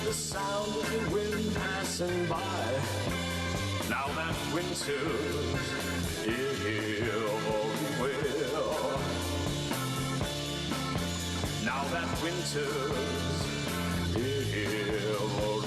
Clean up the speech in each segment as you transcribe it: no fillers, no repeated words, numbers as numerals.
the sound of the wind passing by. Now that winter's here well. Now that winter's here well.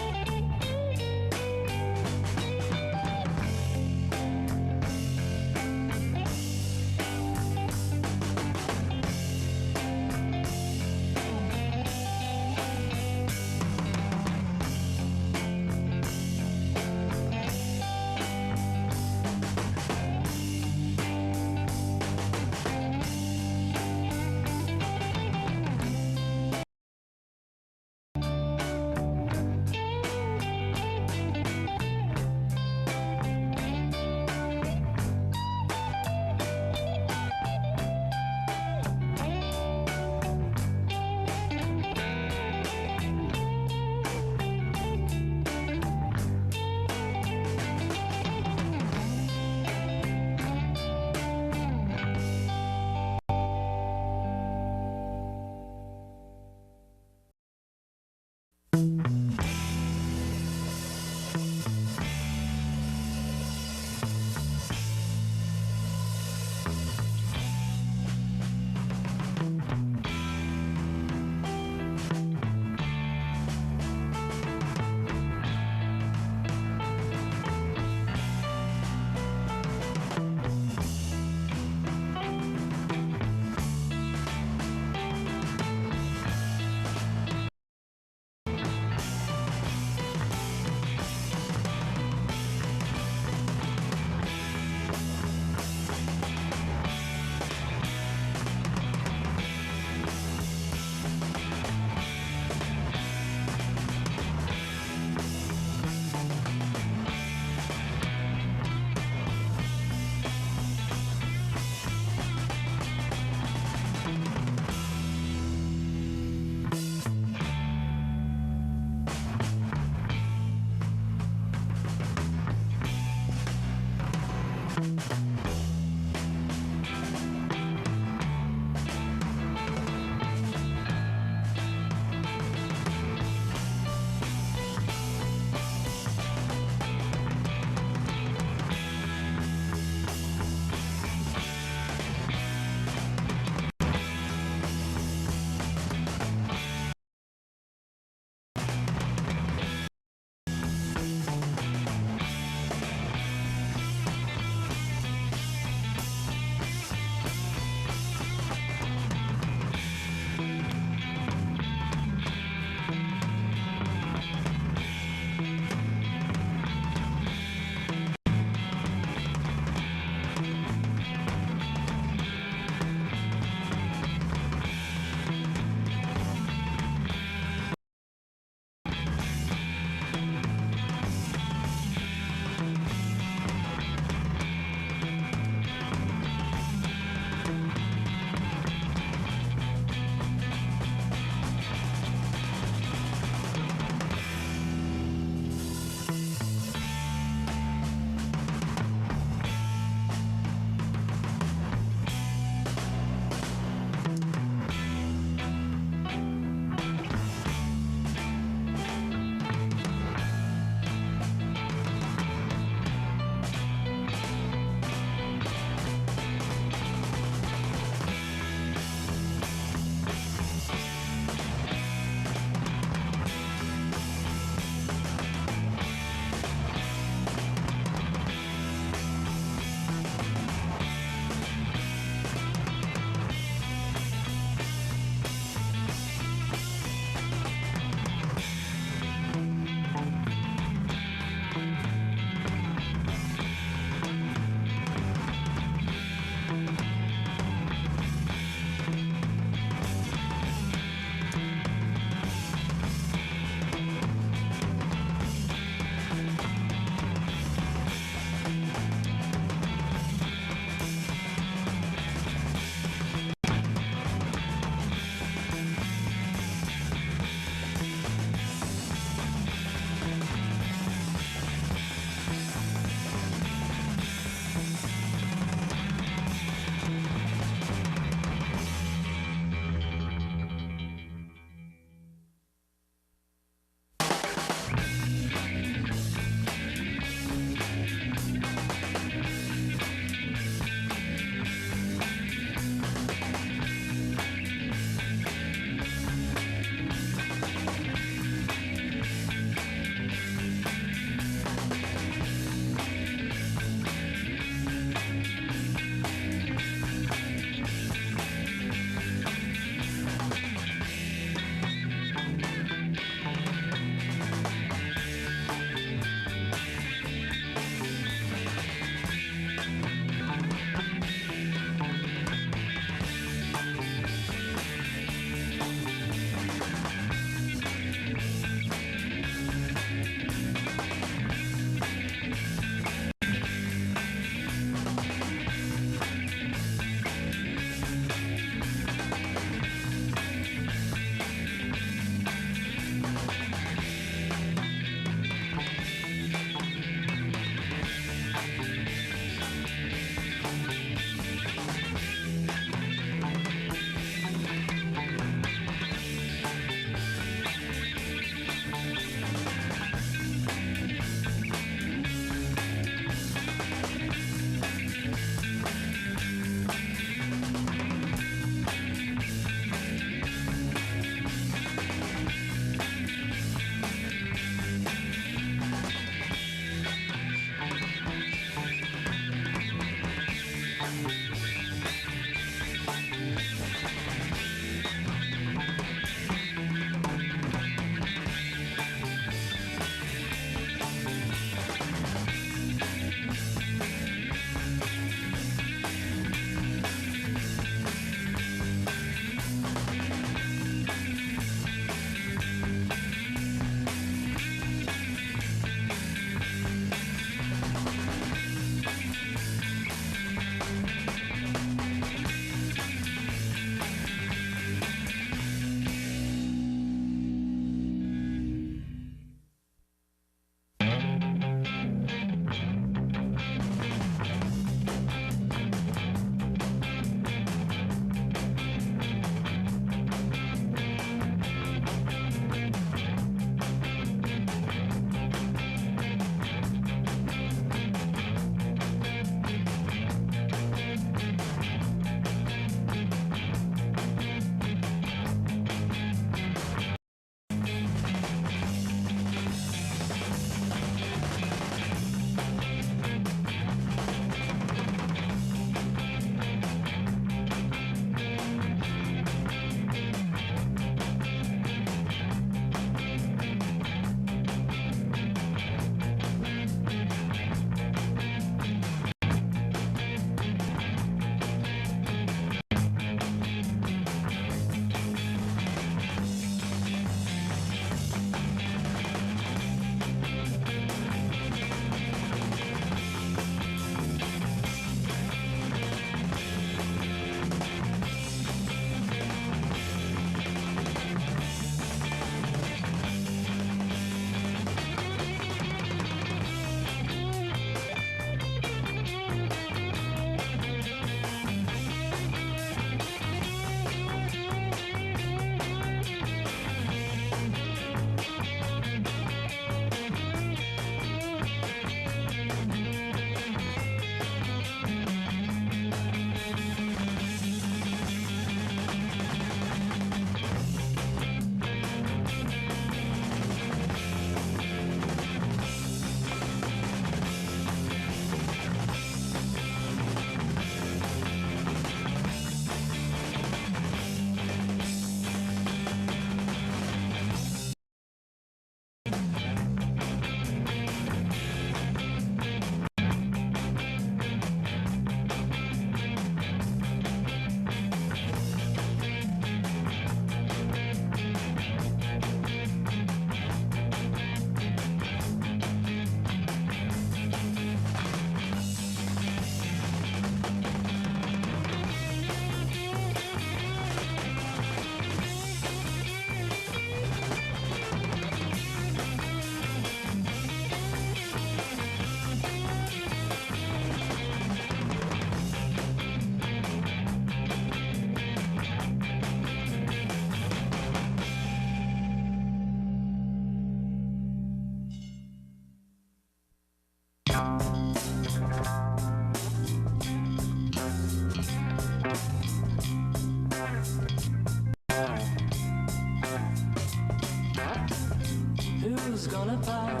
Who's gonna buy?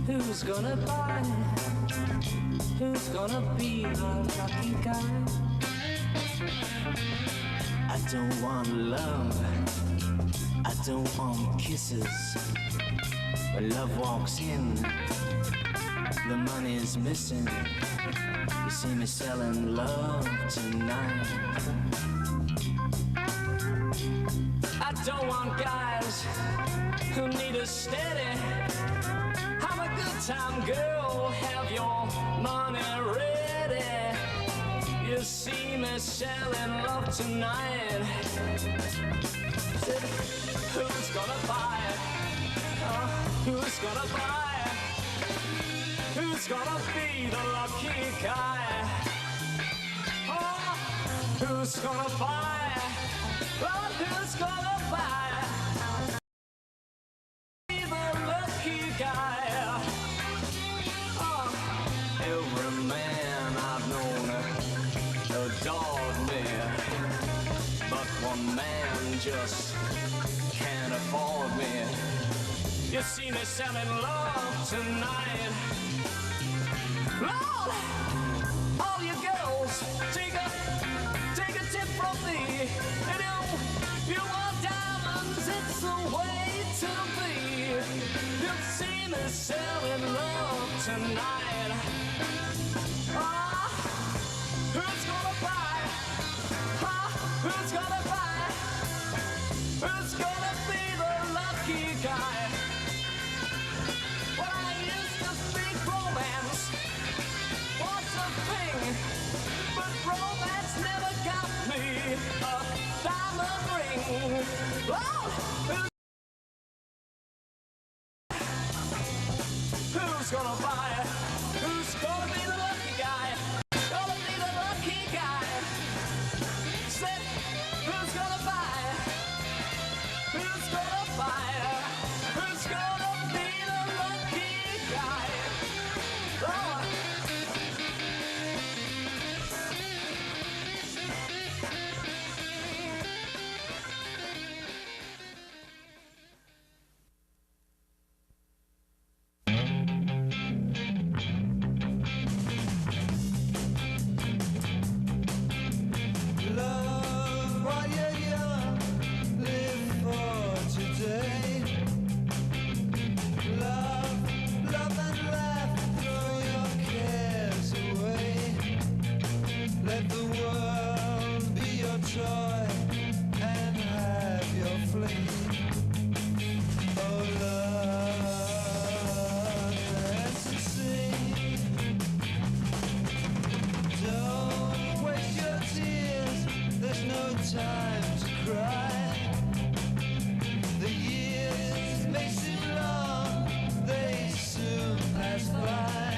Who's gonna buy? Who's gonna be the lucky guy? I don't want love, I don't want kisses. When love walks in, the money's missing. You see me selling love tonight. I don't want guys who need a steady. I'm a good time girl, have your money ready. You see me selling love tonight. Said, who's gonna buy it? Who's gonna buy it? Who's gonna be the lucky guy? Oh, who's gonna buy it? Lord, who's gonna buy it? Be the lucky guy. Oh, every man I've known adored me, but one man just can't afford me. You see me selling love tonight. Lord, all you girls, take a tip from me. And you want diamonds, it's the way to be. You see me selling love tonight. Ah, who's gonna buy? Ah, who's gonna buy? Who's gonna be the lucky guy? Well, I used to think romance was a thing, but romance never got me a diamond ring. Oh, who's gonna buy it? Who's gonna be the lucky guy? Gonna be the lucky guy. Said, who's gonna buy it? Who's gonna buy it? Who's gonna be the lucky guy? Oh. Love while you're young, live for today. Love, love and laugh, throw your cares away. Let the world be your toy and have your fling. Oh, love, dance and sing. Don't waste your tears, there's no time to cry. The years may seem long, they soon pass by.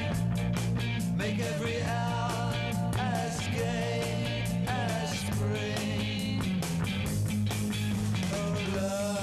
Make every hour as gay as spring. Oh, love.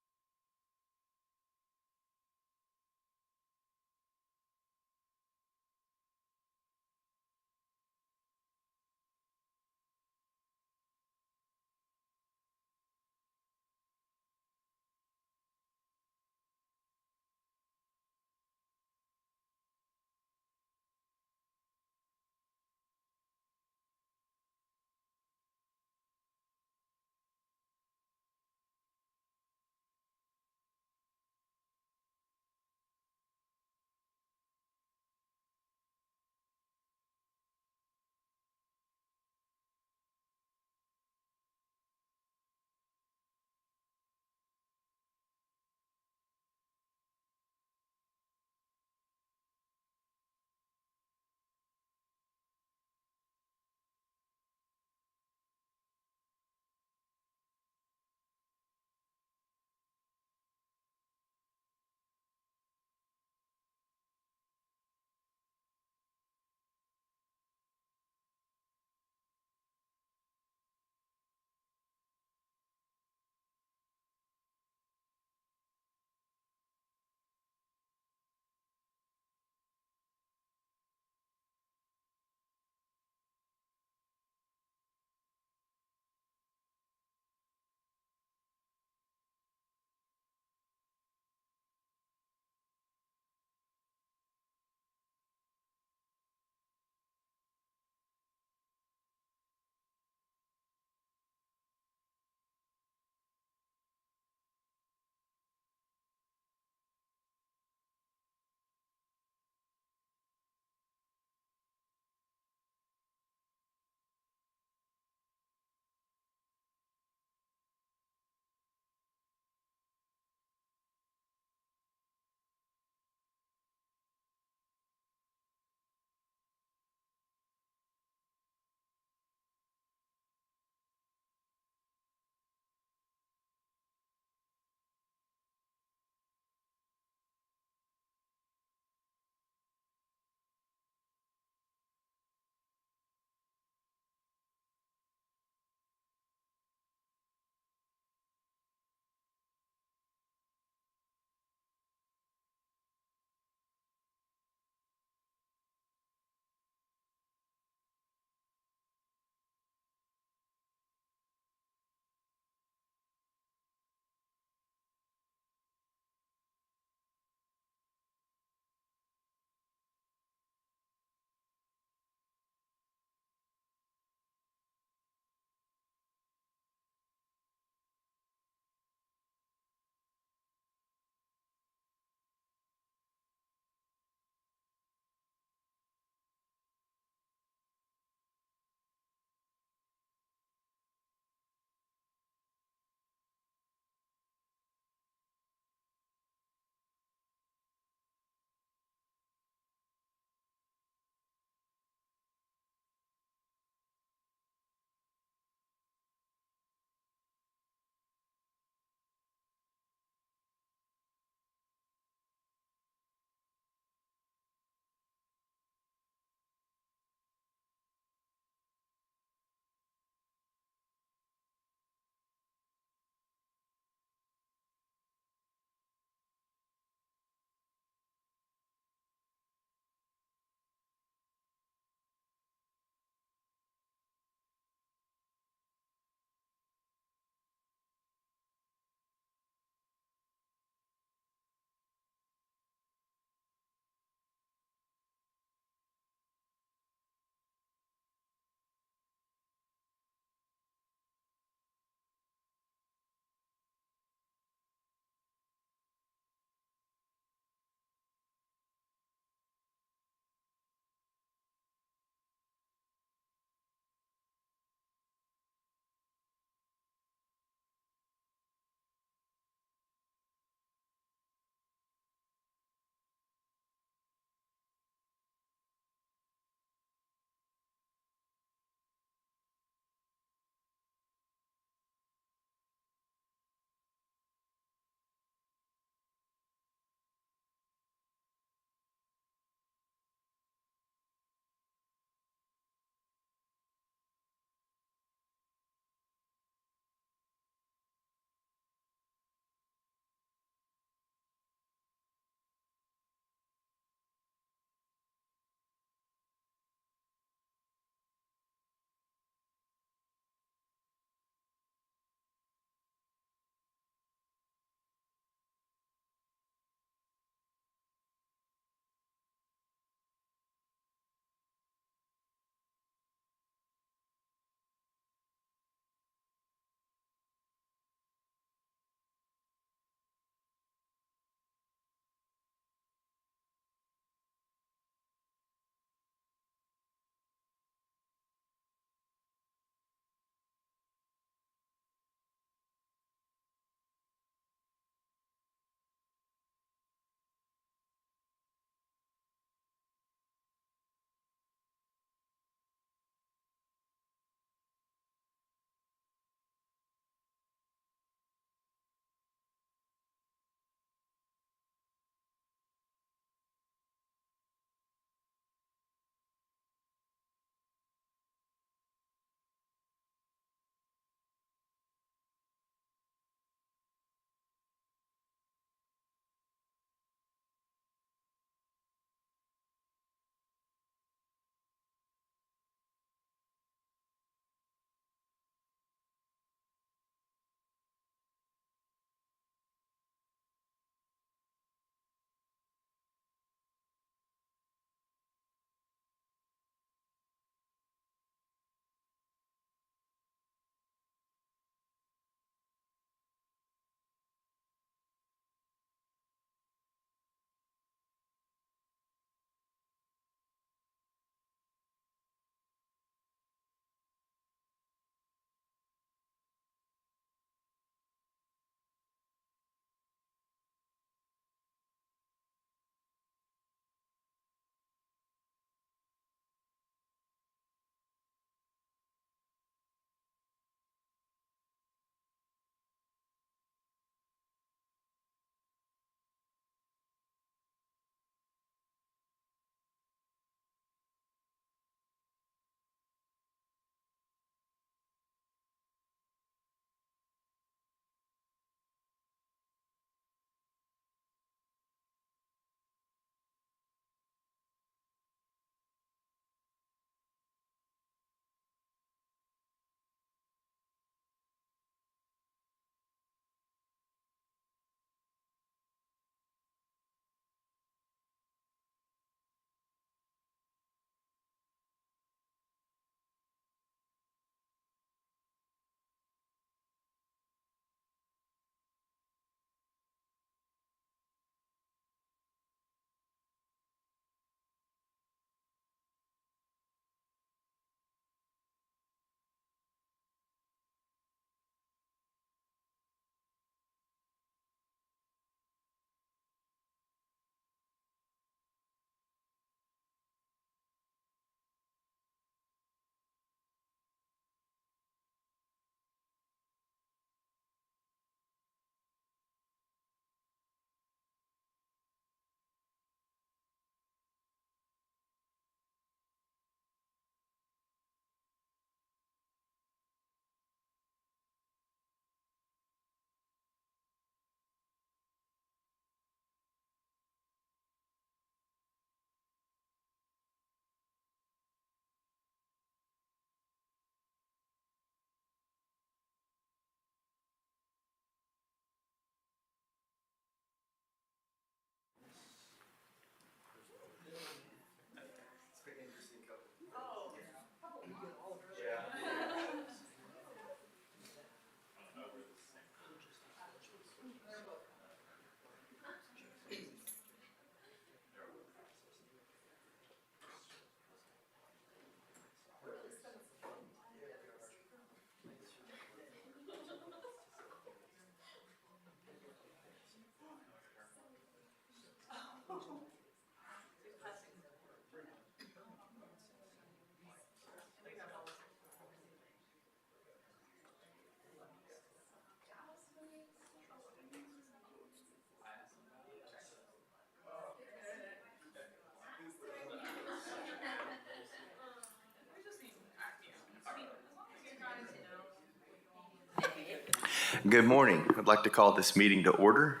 Good morning. I'd like to call this meeting to order.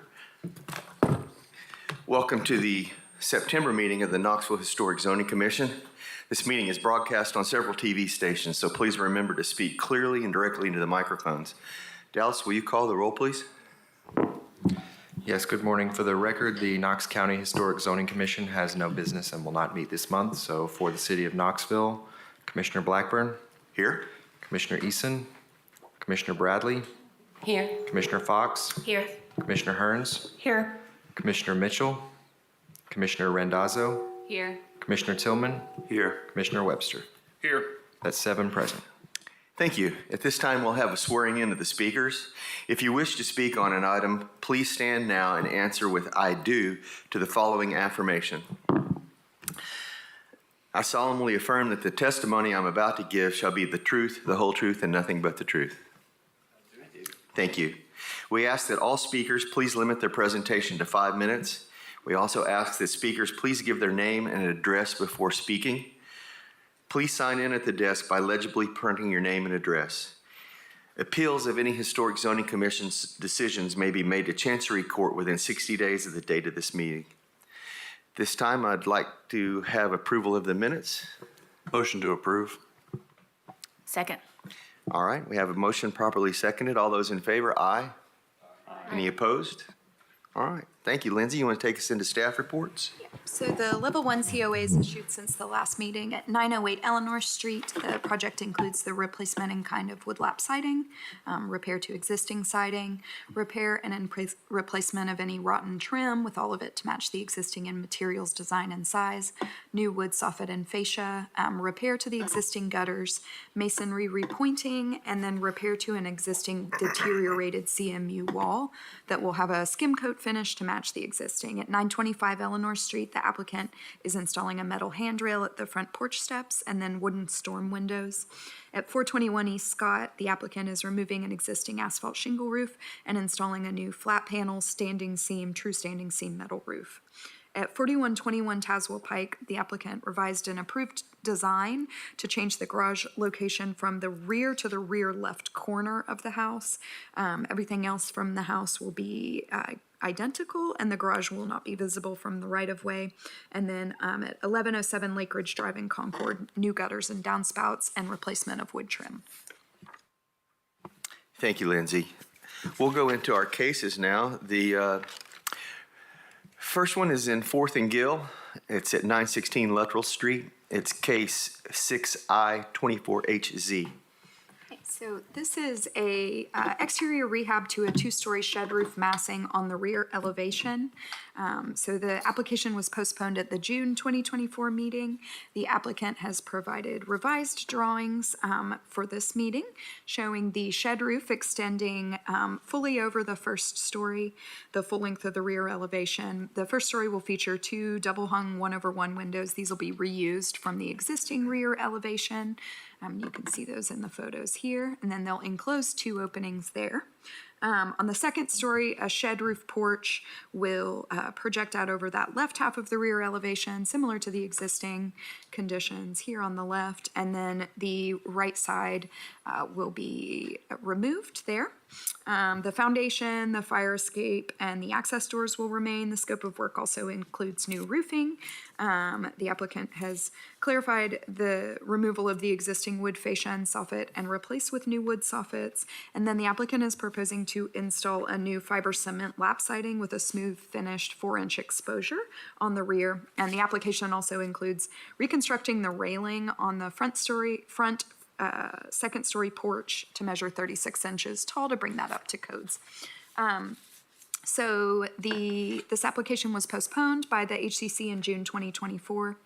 Welcome to the September meeting of the Knoxville Historic Zoning Commission. This meeting is broadcast on several TV stations, so please remember to speak clearly and directly into the microphones. Dallas, will you call the roll, please? Yes, good morning. For the record, the Knox County Historic Zoning Commission has no business and will not meet this month. So for the city of Knoxville, Commissioner Blackburn. Here. Commissioner Eason. Commissioner Bradley. Here. Commissioner Fox. Here. Commissioner Hearns. Here. Commissioner Mitchell. Commissioner Randazzo. Here. Commissioner Tillman. Here. Commissioner Webster. Here. That's 7 present. Thank you. At this time, we'll have a swearing in of the speakers. If you wish to speak on an item, please stand now and answer with "I do" to the following affirmation. I solemnly affirm that the testimony I'm about to give shall be the truth, the whole truth, and nothing but the truth. Thank you. We ask that all speakers please limit their presentation to 5 minutes. We also ask that speakers please give their name and address before speaking. Please sign in at the desk by legibly printing your name and address. Appeals of any Historic Zoning Commission's decisions may be made to Chancery Court within 60 days of the date of this meeting. This time, I'd like to have approval of the minutes. Motion to approve. Second. All right, we have a motion properly seconded. All those in favor, aye. Any opposed? All right, thank you. Lindsay, you want to take us into staff reports? So the level 1 COA is issued since the last meeting at 908 Eleanor Street. The project includes the replacement in kind of woodlap siding, repair to existing siding, repair and replacement of any rotten trim with all of it to match the existing in materials, design, and size, new wood soffit and fascia, repair to the existing gutters, masonry repointing, and then repair to an existing deteriorated CMU wall that will have a skim coat finish to match the existing. At 925 Eleanor Street, the applicant is installing a metal handrail at the front porch steps and then wooden storm windows. At 421 East Scott, the applicant is removing an existing asphalt shingle roof and installing a new flat panel, standing seam, true standing seam metal roof. At 4121 Tazewell Pike, the applicant revised an approved design to change the garage location from the rear to the rear left corner of the house. Everything else from the house will be identical, and the garage will not be visible from the right-of-way. And then at 1107 Lake Ridge Drive in Concord, new gutters and downspouts and replacement of wood trim. Thank you, Lindsay. We'll go into our cases now. The first one is in 4th and Gill. It's at 916 Luttrell Street. It's case 6I24HZ. So this is a exterior rehab to a 2-story shed roof massing on the rear elevation. So the application was postponed at the June 2024 meeting. The applicant has provided revised drawings for this meeting, showing the shed roof extending fully over the first story, the full length of the rear elevation. The first story will feature 2 double-hung 1/1 windows. These will be reused from the existing rear elevation. You can see those in the photos here, and then they'll enclose 2 openings there. On the second story, a shed roof porch will project out over that left half of the rear elevation, similar to the existing conditions here on the left, and then the right side will be removed there. The foundation, the fire escape, and the access doors will remain. The scope of work also includes new roofing. The applicant has clarified the removal of the existing wood fascia and soffit and replace with new wood soffits. And then the applicant is proposing to install a new fiber cement lap siding with a smooth finished 4-inch exposure on the rear. And the application also includes reconstructing the railing on the second story porch to measure 36 inches tall to bring that up to codes. So this application was postponed by the HCC in June 2024.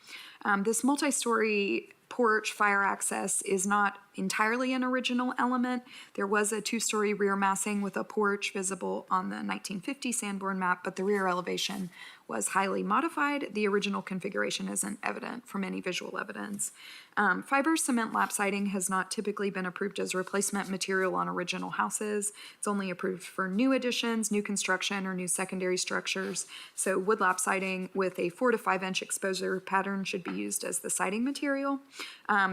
This multi-story porch fire access is not entirely an original element. There was a 2-story rear massing with a porch visible on the 1950 Sanborn map, but the rear elevation was highly modified. The original configuration isn't evident from any visual evidence. Fiber cement lap siding has not typically been approved as replacement material on original houses. It's only approved for new additions, new construction, or new secondary structures. So wood lap siding with a 4 to 5 inch exposure pattern should be used as the siding material.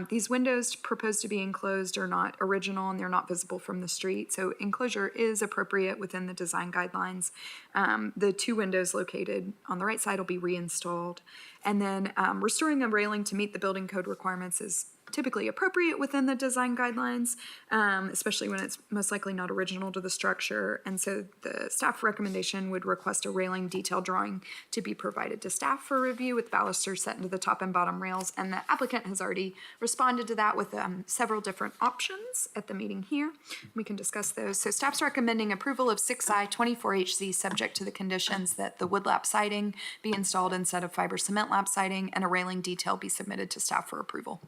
These windows proposed to be enclosed are not original and they're not visible from the street. So enclosure is appropriate within the design guidelines. The 2 windows located on the right side will be reinstalled. And then restoring a railing to meet the building code requirements is typically appropriate within the design guidelines, especially when it's most likely not original to the structure. And so the staff recommendation would request a railing detail drawing to be provided to staff for review with balusters set into the top and bottom rails. And the applicant has already responded to that with several different options at the meeting here. We can discuss those. So staff's recommending approval of 6I 24HZ subject to the conditions that the wood lap siding be installed instead of fiber cement lap siding and a railing detail be submitted to staff for approval.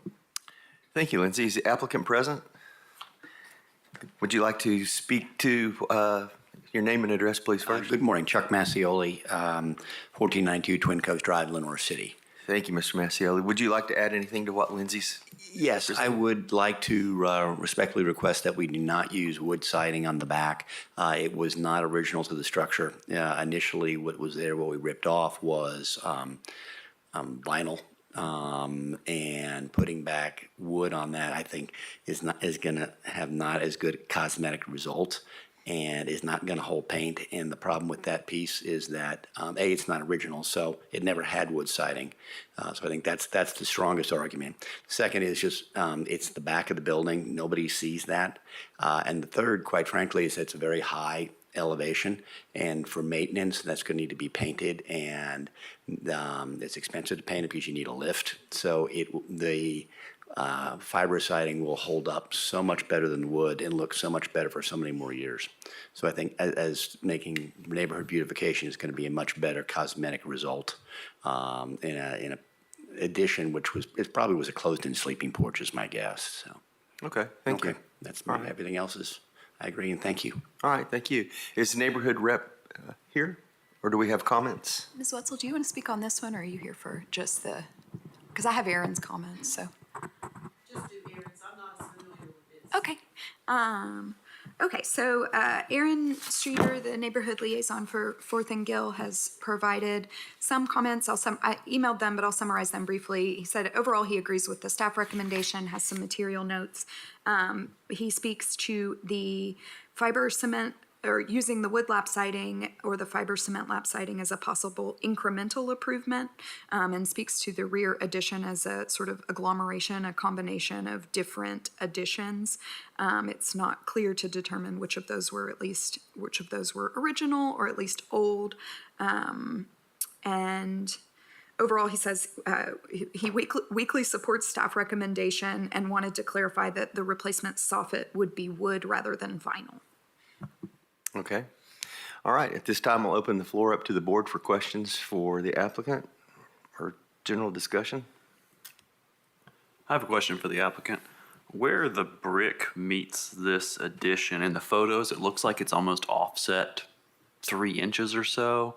Thank you, Lindsay. Is the applicant present? Would you like to speak to your name and address, please, first? Good morning, Chuck Massioli, 1492 Twin Coast Drive, Lenore City. Thank you, Mr. Massioli. Would you like to add anything to what Lindsay's? Yes, I would like to respectfully request that we do not use wood siding on the back. It was not original to the structure. Initially, what was there, what we ripped off was vinyl. And putting back wood on that, I think, is going to have not as good cosmetic result, and is not going to hold paint. And the problem with that piece is that it's not original, so it never had wood siding. So I think that's the strongest argument. Second is just it's the back of the building; nobody sees that. And the third, quite frankly, is it's a very high elevation, and for maintenance that's going to need to be painted, and it's expensive to paint it because you need a lift. So the fiber siding will hold up so much better than wood and look so much better for so many more years. So I think as making neighborhood beautification is going to be a much better cosmetic result in a addition, which it probably was a closed-in sleeping porch is my guess. So Okay, thank you. That's All right. everything else is. I agree, and thank you. All right, thank you. Is the neighborhood rep here, or do we have comments? Ms. Wetzel, do you want to speak on this one, or are you here for just the, because I have Aaron's comments, so. Just do Aaron's, I'm not as familiar with this. Okay. Okay, so Aaron Streeter, the neighborhood liaison for Fourth and Gill, has provided some comments. I emailed them, but I'll summarize them briefly. He said overall he agrees with the staff recommendation, has some material notes. He speaks to the fiber cement, or using the wood lap siding or the fiber cement lap siding as a possible incremental improvement, and speaks to the rear addition as a sort of agglomeration, a combination of different additions. It's not clear to determine which of those were original or at least old. And overall, he says he weakly supports staff recommendation and wanted to clarify that the replacement soffit would be wood rather than vinyl. Okay. All right, at this time, I'll open the floor up to the board for questions for the applicant or general discussion. I have a question for the applicant. Where the brick meets this addition in the photos, it looks like it's almost offset 3 inches or so.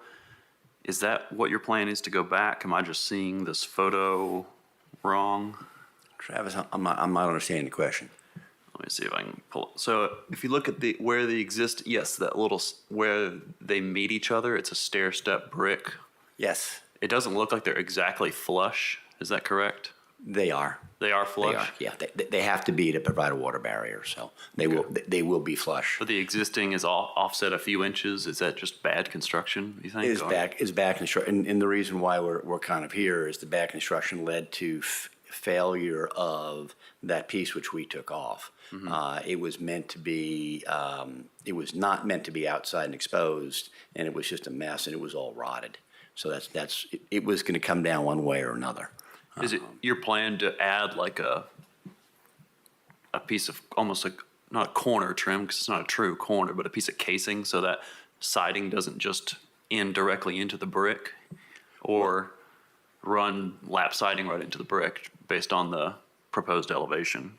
Is that what your plan is to go back? Am I just seeing this photo wrong? Travis, I'm not understanding the question. Let me see if I can pull it. So if you look at where they meet each other, it's a stair step brick. Yes, It doesn't look like they're exactly flush. Is that correct? they are. They are They flush? are. Yeah, they have to be to provide a water barrier, so they will be flush. But the existing is offset a few inches. Is that just bad construction, you think? Is back construction, and the reason why we're kind of here is the back construction led to failure of that piece which we took off. It was meant to be. It was not meant to be outside and exposed, and it was just a mess, and it was all rotted. So it was going to come down one way or another. Is it your plan to add like a piece of almost like, not a corner trim, because it's not a true corner, but a piece of casing so that siding doesn't just end directly into the brick, or run lap siding right into the brick based on the proposed elevation?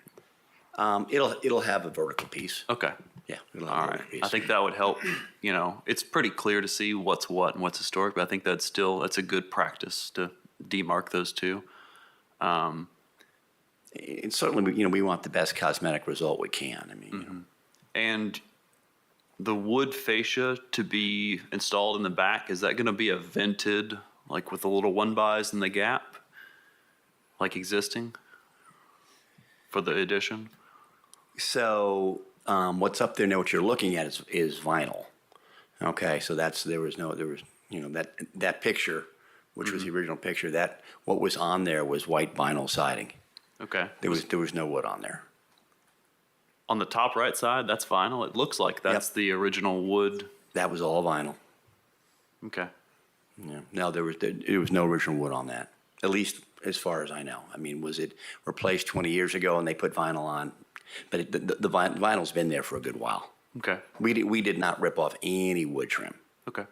It'll have a vertical piece. Okay. Yeah. It'll have All a right. vertical piece. I think that would help. You know, it's pretty clear to see what's what and what's historic, but I think that's a good practice to demark those two. And certainly, we want the best cosmetic result we can. I mean, And the wood fascia to be installed in the back, is that going to be a vented, like with the little one bys in the gap, like existing for the addition? So what's up there now? What you're looking at is vinyl. Okay, so that picture, which was the original picture. That what was on there was white vinyl siding. Okay. There was no wood on there. On the top right side, that's vinyl. It looks like that's the original wood. That was all vinyl. Okay. Yeah. No, there was no original wood on that. At least as far as I know. I mean, was it replaced 20 years ago and they put vinyl on? But the vinyl's been there for a good while. Okay. We did not rip off any wood trim. Okay.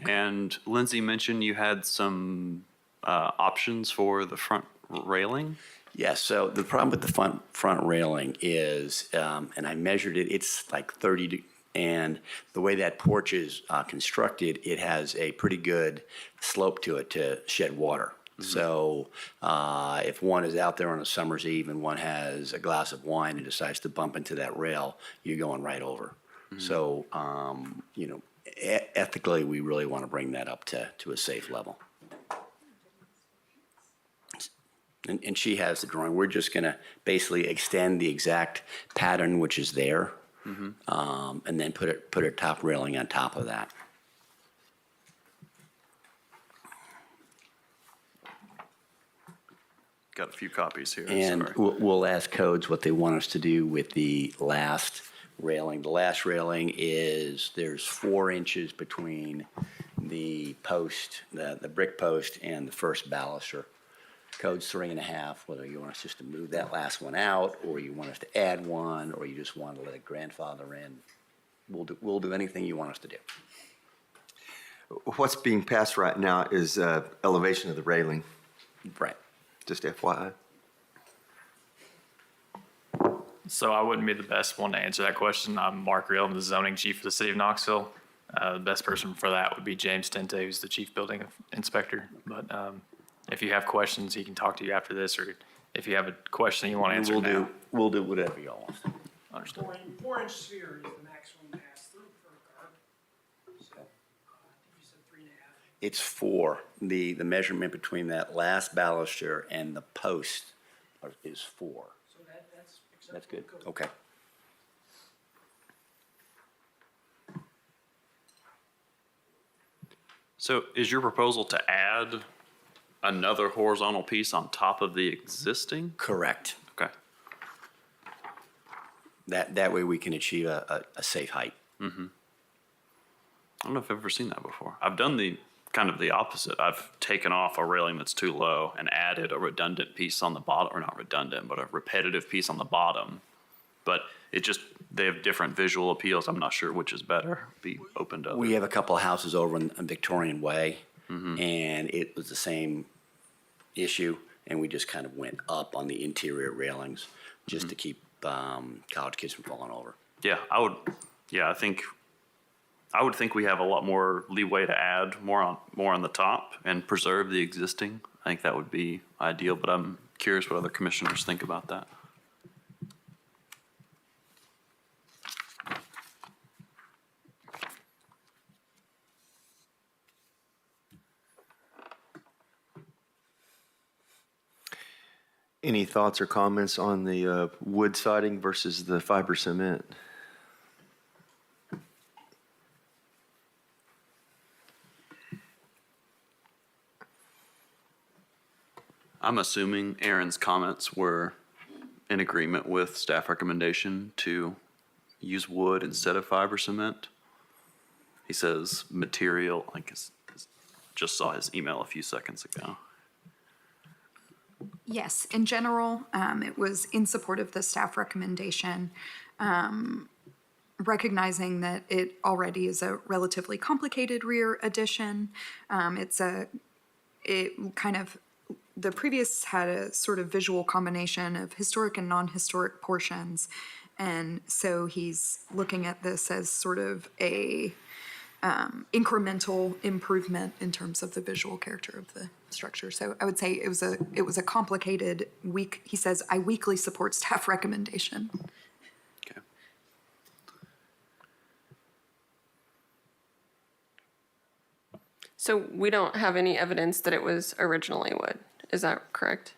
And Lindsay mentioned you had some options for the front railing. Yes, so the problem with the front railing is, and I measured it, it's like 30, and the way that porch is constructed, it has a pretty good slope to it to shed water. So if one is out there on a summer's eve and one has a glass of wine and decides to bump into that rail, you're going right over. So, ethically, we really want to bring that up to a safe level. And she has the drawing. We're just going to basically extend the exact pattern which is there, and then put a top railing on top of that. Got a few copies here. And Sorry. we'll ask codes what they want us to do with the last railing. The last railing there's 4 inches between the post, the brick post, and the first baluster. Code's 3.5, whether you want us just to move that last one out, or you want us to add one, or you just want to let it grandfather in. We'll do anything you want us to do. What's being passed right now is elevation of the railing, Right. just FYI. So I wouldn't be the best one to answer that question. I'm Mark Reel. I'm the zoning chief for the city of Knoxville. The best person for that would be James Tente, who's the chief building inspector. But if you have questions, he can talk to you after this, or if you have a question you want to answer now. We'll do whatever y'all want. Understood. 4-inch sphere is the maximum pass through for a car. So, I think you said 3.5. It's 4. The measurement between that last baluster and the post is 4. So that's acceptable. That's good. code. Okay. So is your proposal to add another horizontal piece on top of the existing? Correct. Okay. That way we can achieve a safe height. I don't know if I've ever seen that before. I've done the kind of the opposite. I've taken off a railing that's too low and added a redundant piece on the bottom, or not redundant, but a repetitive piece on the bottom. But they have different visual appeals. I'm not sure which is better. Be open to We have a couple of houses over on Victorian Way, and it was the same issue, and we just kind of went up on the interior railings just to keep college kids from falling over. Yeah, I would think we have a lot more leeway to add more on the top and preserve the existing. I think that would be ideal, but I'm curious what other commissioners think about that. Any thoughts or comments on the wood siding versus the fiber cement? I'm assuming Aaron's comments were in agreement with staff recommendation to use wood instead of fiber cement. He says material, I guess, just saw his email a few seconds ago. Yes, in general, it was in support of the staff recommendation, recognizing that it already is a relatively complicated rear addition. The previous had a sort of visual combination of historic and non-historic portions. And so he's looking at this as sort of a incremental improvement in terms of the visual character of the structure. So I would say it was a complicated week. He says, I weakly support staff recommendation. Okay. So we don't have any evidence that it was originally wood. Is that correct?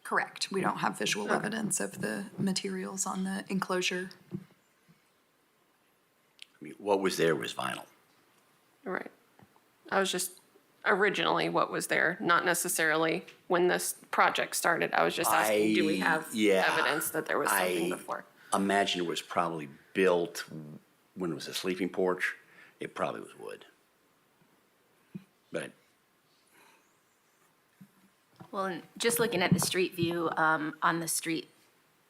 Correct. We don't have visual evidence of the materials on the enclosure. I mean, what was there was vinyl. Right. I was just originally what was there, not necessarily when this project started. I was just asking, do we have evidence that there was something before? Imagine it was probably built when it was a sleeping porch. It probably was wood. But Well, and just looking at the street view, on the street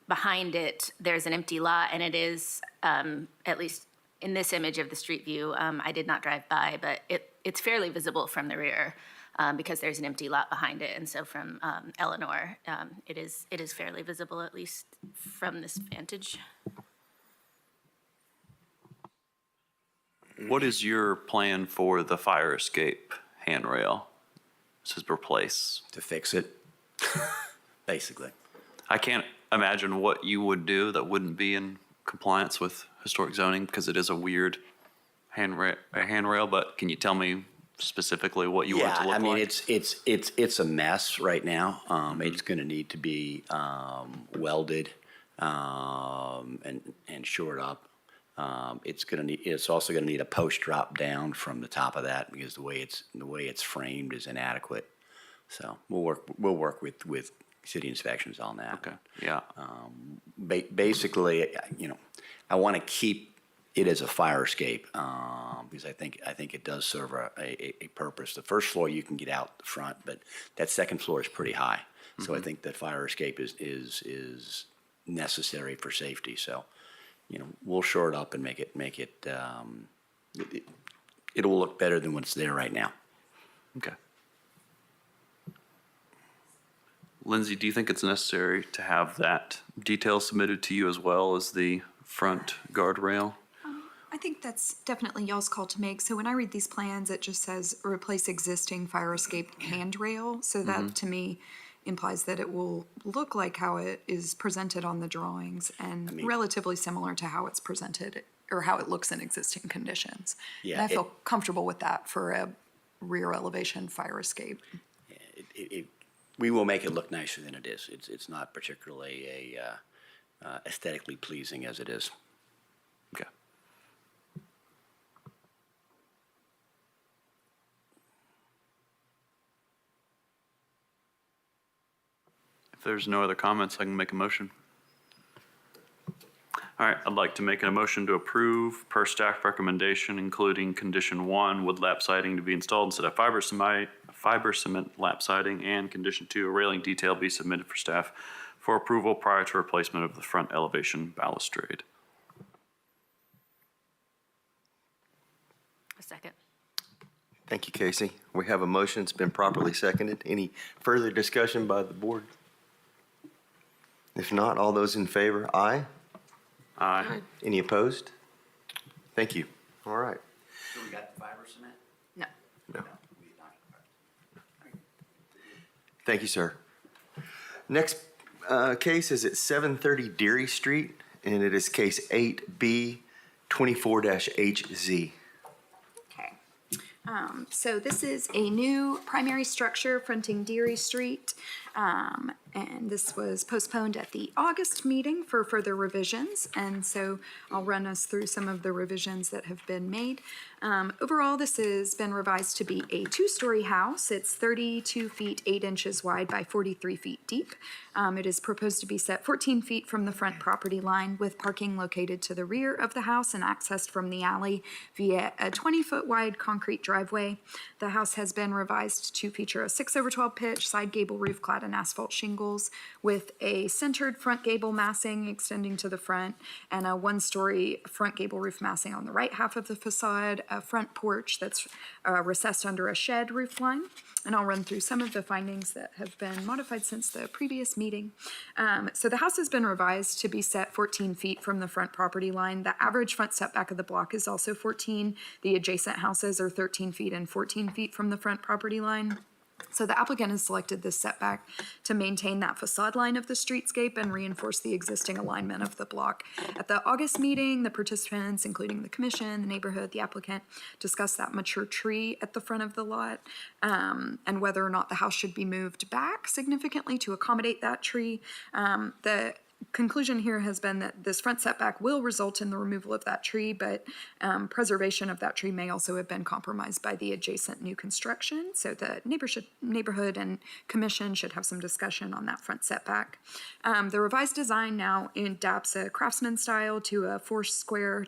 behind it, there's an empty lot, and it is, at least in this image of the street view, I did not drive by, but it's fairly visible from the rear, because there's an empty lot behind it, and so from Eleanor, it is fairly visible, at least from this vantage. What is your plan for the fire escape handrail? This is replace. to fix it, basically. I can't imagine what you would do that wouldn't be in compliance with historic zoning because it is a weird handrail, but can you tell me specifically what you want it to look like? I mean, it's a mess right now. It's going to need to be welded and shored up. It's also going to need a post drop down from the top of that because the way it's framed is inadequate. So we'll work with city inspections on that. Okay, yeah. Basically, I want to keep it as a fire escape because I think it does serve a purpose. The first floor you can get out the front, but that second floor is pretty high. So I think that fire escape is necessary for safety. So, we'll shore it up and make it. It will look better than what's there right now. Okay. Lindsay, do you think it's necessary to have that detail submitted to you as well as the front guardrail? I think that's definitely y'all's call to make. So when I read these plans, it just says replace existing fire escape handrail. So that to me implies that it will look like how it is presented on the drawings and relatively similar to how it's presented or how it looks in existing conditions. Yeah, and I feel comfortable with that for a rear elevation fire escape. We will make it look nicer than it is. It's not particularly aesthetically pleasing as it is. Okay. If there's no other comments, I can make a motion. All right, I'd like to make a motion to approve per staff recommendation, including condition 1, wood lap siding to be installed instead of fiber cement lap siding, and condition 2, a railing detail be submitted for staff for approval prior to replacement of the front elevation balustrade. A second. Thank you, Casey. We have a motion. It's been properly seconded. Any further discussion by the board? If not, all those in favor, aye. Aye. Any opposed? Thank you. All right. So we got the fiber cement? No. No. Thank you, sir. Next case is at 730 Deary Street, and it is case 8B 24-HZ. Okay. So this is a new primary structure fronting Deary Street. And this was postponed at the August meeting for further revisions. And so I'll run us through some of the revisions that have been made. Overall, this has been revised to be a two-story house. It's 32 feet 8 inches wide by 43 feet deep. It is proposed to be set 14 feet from the front property line with parking located to the rear of the house and accessed from the alley via a 20-foot wide concrete driveway. The house has been revised to feature a 6/12 pitch, side gable roof clad in asphalt shingle shingles with a centered front gable massing extending to the front and a one-story front gable roof massing on the right half of the facade, a front porch that's recessed under a shed roof line. And I'll run through some of the findings that have been modified since the previous meeting. So the house has been revised to be set 14 feet from the front property line. The average front setback of the block is also 14. The adjacent houses are 13 feet and 14 feet from the front property line. So the applicant has selected this setback to maintain that facade line of the streetscape and reinforce the existing alignment of the block. At the August meeting, the participants, including the commission, the neighborhood, the applicant, discussed that mature tree at the front of the lot and whether or not the house should be moved back significantly to accommodate that tree. The conclusion here has been that this front setback will result in the removal of that tree, but preservation of that tree may also have been compromised by the adjacent new construction. So the neighborhood and commission should have some discussion on that front setback. The revised design now adapts a craftsman style to a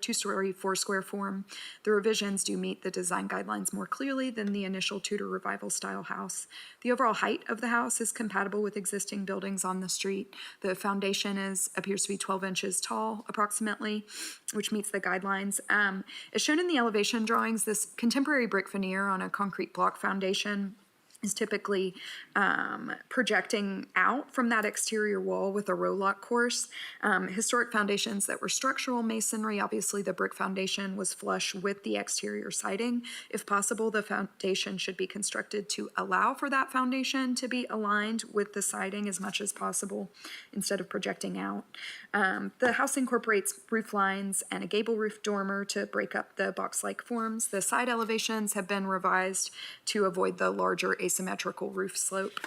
two-story, four-square form. The revisions do meet the design guidelines more clearly than the initial Tudor Revival style house. The overall height of the house is compatible with existing buildings on the street. The foundation appears to be 12 inches tall, approximately, which meets the guidelines. As shown in the elevation drawings, this contemporary brick veneer on a concrete block foundation is typically projecting out from that exterior wall with a row-lock course. Historic foundations that were structural masonry, obviously the brick foundation was flush with the exterior siding. If possible, the foundation should be constructed to allow for that foundation to be aligned with the siding as much as possible instead of projecting out. The house incorporates roof lines and a gable roof dormer to break up the box-like forms. The side elevations have been revised to avoid the larger asymmetrical roof slope.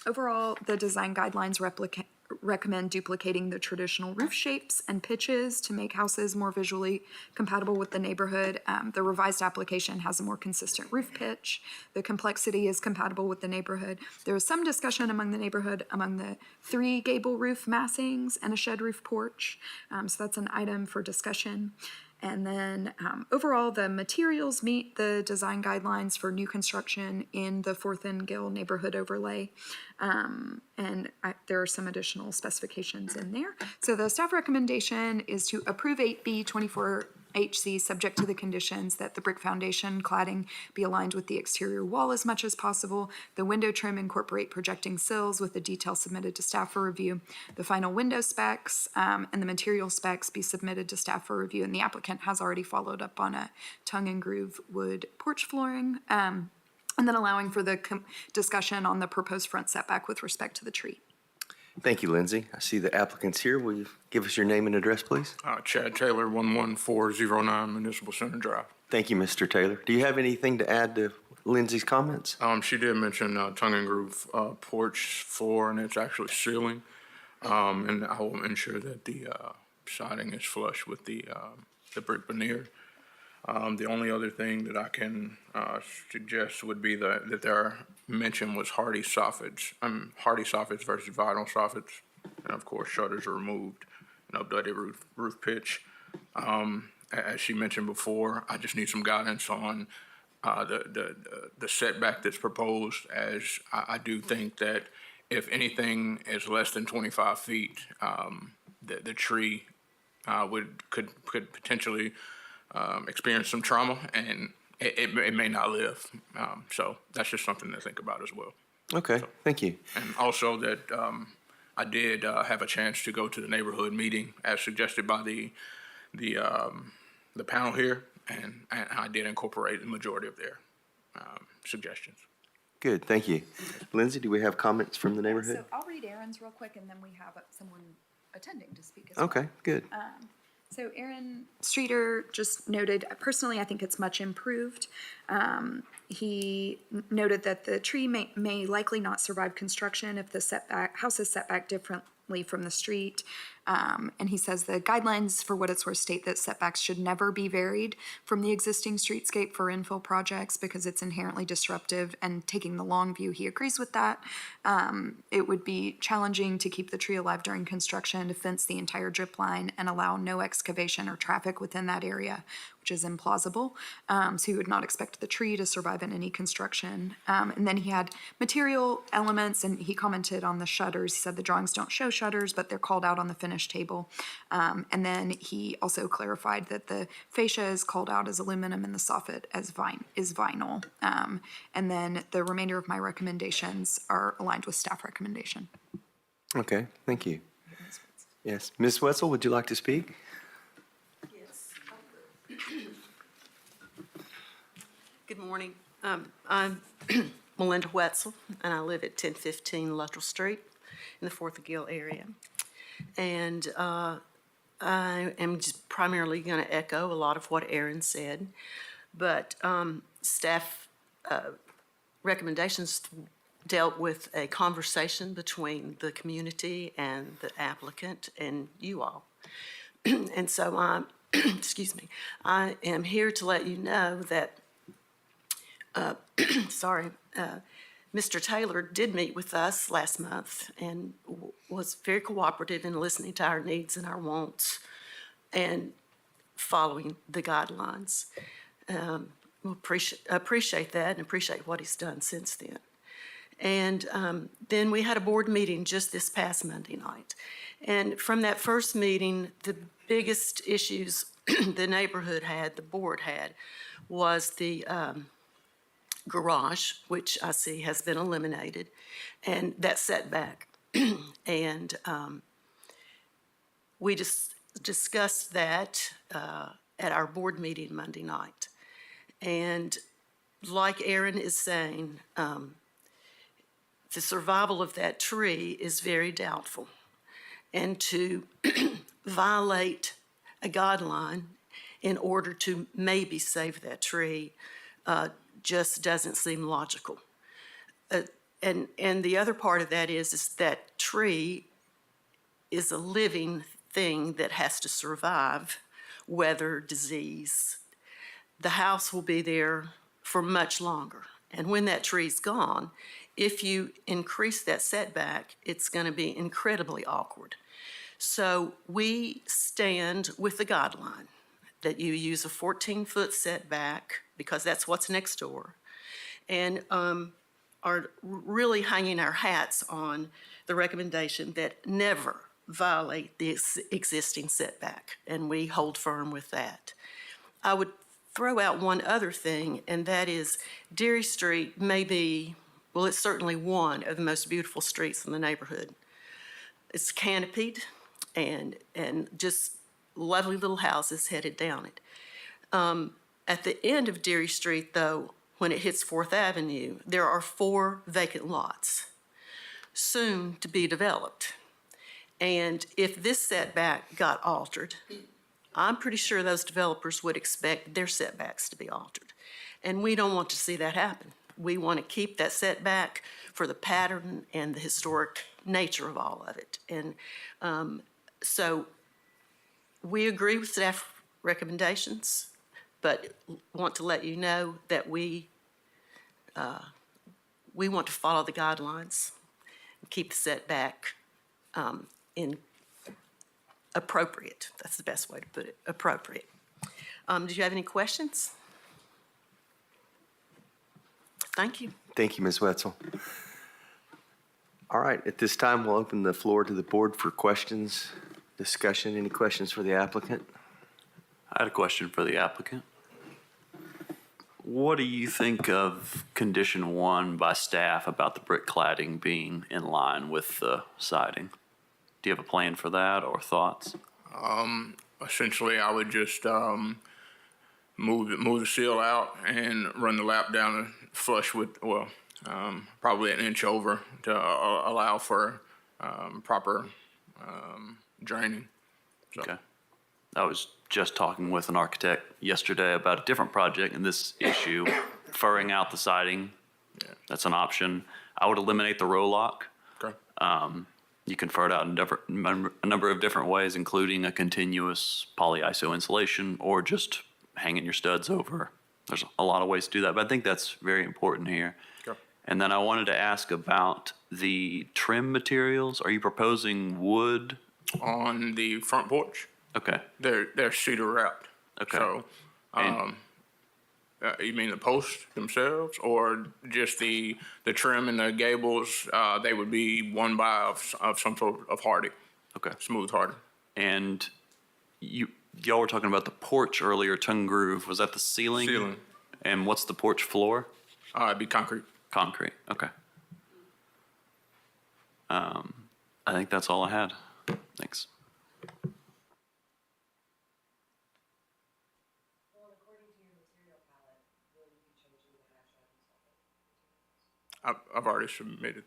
Overall, the design guidelines recommend duplicating the traditional roof shapes and pitches to make houses more visually compatible with the neighborhood. The revised application has a more consistent roof pitch. The complexity is compatible with the neighborhood. There is some discussion among the neighborhood among the 3 gable roof massings and a shed roof porch. So that's an item for discussion. And then overall, the materials meet the design guidelines for new construction in the 4th and Gill neighborhood overlay. There are some additional specifications in there. So the staff recommendation is to approve 8B 24HC subject to the conditions that the brick foundation cladding be aligned with the exterior wall as much as possible. The window trim incorporate projecting sills with the detail submitted to staff for review. The final window specs and the material specs be submitted to staff for review. And the applicant has already followed up on a tongue and groove wood porch flooring. And then allowing for the discussion on the proposed front setback with respect to the tree. Thank you, Lindsay. I see the applicants here. Will you give us your name and address, please? Chad Taylor, 11409 Municipal Center Drive. Thank you, Mr. Taylor. Do you have anything to add to Lindsay's comments? She did mention tongue and groove porch floor, and it's actually ceiling. And I will ensure that the siding is flush with the brick veneer. The only other thing that I can suggest would be that their mention was hardy soffits. Hardy soffits versus vinyl soffits, and of course shutters are removed and updated roof pitch. As she mentioned before, I just need some guidance on the setback that's proposed, as I do think that if anything is less than 25 feet, the tree could potentially experience some trauma, and it may not live. So that's just something to think about as well. Okay, thank you. And also that I did have a chance to go to the neighborhood meeting as suggested by the panel here, and I did incorporate the majority of their suggestions. Good, thank you. Lindsay, do we have comments from the neighborhood? So I'll read Aaron's real quick, and then we have someone attending to speak as well. Okay, good. So Aaron Streeter just noted, personally, I think it's much improved. He noted that the tree may likely not survive construction if the house is set back differently from the street. And he says the guidelines, for what it's worth, state that setbacks should never be varied from the existing streetscape for infill projects because it's inherently disruptive, and taking the long view, he agrees with that. It would be challenging to keep the tree alive during construction, to fence the entire drip line and allow no excavation or traffic within that area, which is implausible. So he would not expect the tree to survive in any construction. And then he had material elements, and he commented on the shutters. He said the drawings don't show shutters, but they're called out on the finished table. And then he also clarified that the fascia is called out as aluminum and the soffit as is vinyl. And then the remainder of my recommendations are aligned with staff recommendation. Okay, thank you. Yes, Ms. Wetzel, would you like to speak? Good morning. I'm Melinda Wetzel, and I live at 1015 Luttrell Street in the Fourth of Gill area. And I am just primarily going to echo a lot of what Aaron said, but staff recommendations dealt with a conversation between the community and the applicant and you all. And so excuse me, I am here to let you know that Mr. Taylor did meet with us last month and was very cooperative in listening to our needs and our wants and following the guidelines. We appreciate that and appreciate what he's done since then. And then we had a board meeting just this past Monday night. And from that first meeting, the biggest issues the neighborhood had, the board had, was the garage, which I see has been eliminated, and that setback. And we just discussed that at our board meeting Monday night. And like Aaron is saying, the survival of that tree is very doubtful. And to violate a guideline in order to maybe save that tree just doesn't seem logical. And the other part of that is that tree is a living thing that has to survive weather, disease. The house will be there for much longer. And when that tree's gone, if you increase that setback, it's going to be incredibly awkward. So we stand with the guideline that you use a 14-foot setback because that's what's next door, and are really hanging our hats on the recommendation that never violate the existing setback, and we hold firm with that. I would throw out one other thing, and that is Deary Street may be, well, it's certainly one of the most beautiful streets in the neighborhood. It's canopied and just lovely little houses headed down it. At the end of Deary Street, though, when it hits 4th Avenue, there are 4 vacant lots, soon to be developed. And if this setback got altered, I'm pretty sure those developers would expect their setbacks to be altered. And we don't want to see that happen. We want to keep that setback for the pattern and the historic nature of all of it. And so we agree with staff recommendations, but want to let you know that we want to follow the guidelines and keep the setback in appropriate. That's the best way to put it, appropriate. Did you have any questions? Thank you. Thank you, Ms. Wetzel. All right, at this time, we'll open the floor to the board for questions, discussion. Any questions for the applicant? I had a question for the applicant. What do you think of condition 1 by staff about the brick cladding being in line with the siding? Do you have a plan for that or thoughts? Essentially, I would just move the seal out and run the lap down and flush with, probably an inch over to allow for proper draining. So. Okay. I was just talking with an architect yesterday about a different project and this issue, furring out the siding. Yeah. That's an option. I would eliminate the row lock. Okay. you can fur it out in a number of different ways, including a continuous polyiso insulation or just hanging your studs over. There's a lot of ways to do that, but I think that's very important here. Sure. And then I wanted to ask about the trim materials. Are you proposing wood? On the front porch, Okay. they're cedar wrapped. Okay. So, you mean the posts themselves, or just the trim and the gables? They would be one by of some sort of hardy, Okay. smooth hardy. And y'all were talking about the porch earlier, tongue groove. Was that the ceiling? Ceiling. And what's the porch floor? It'd be concrete. Concrete. Okay. I think that's all I had. Thanks. I've already submitted.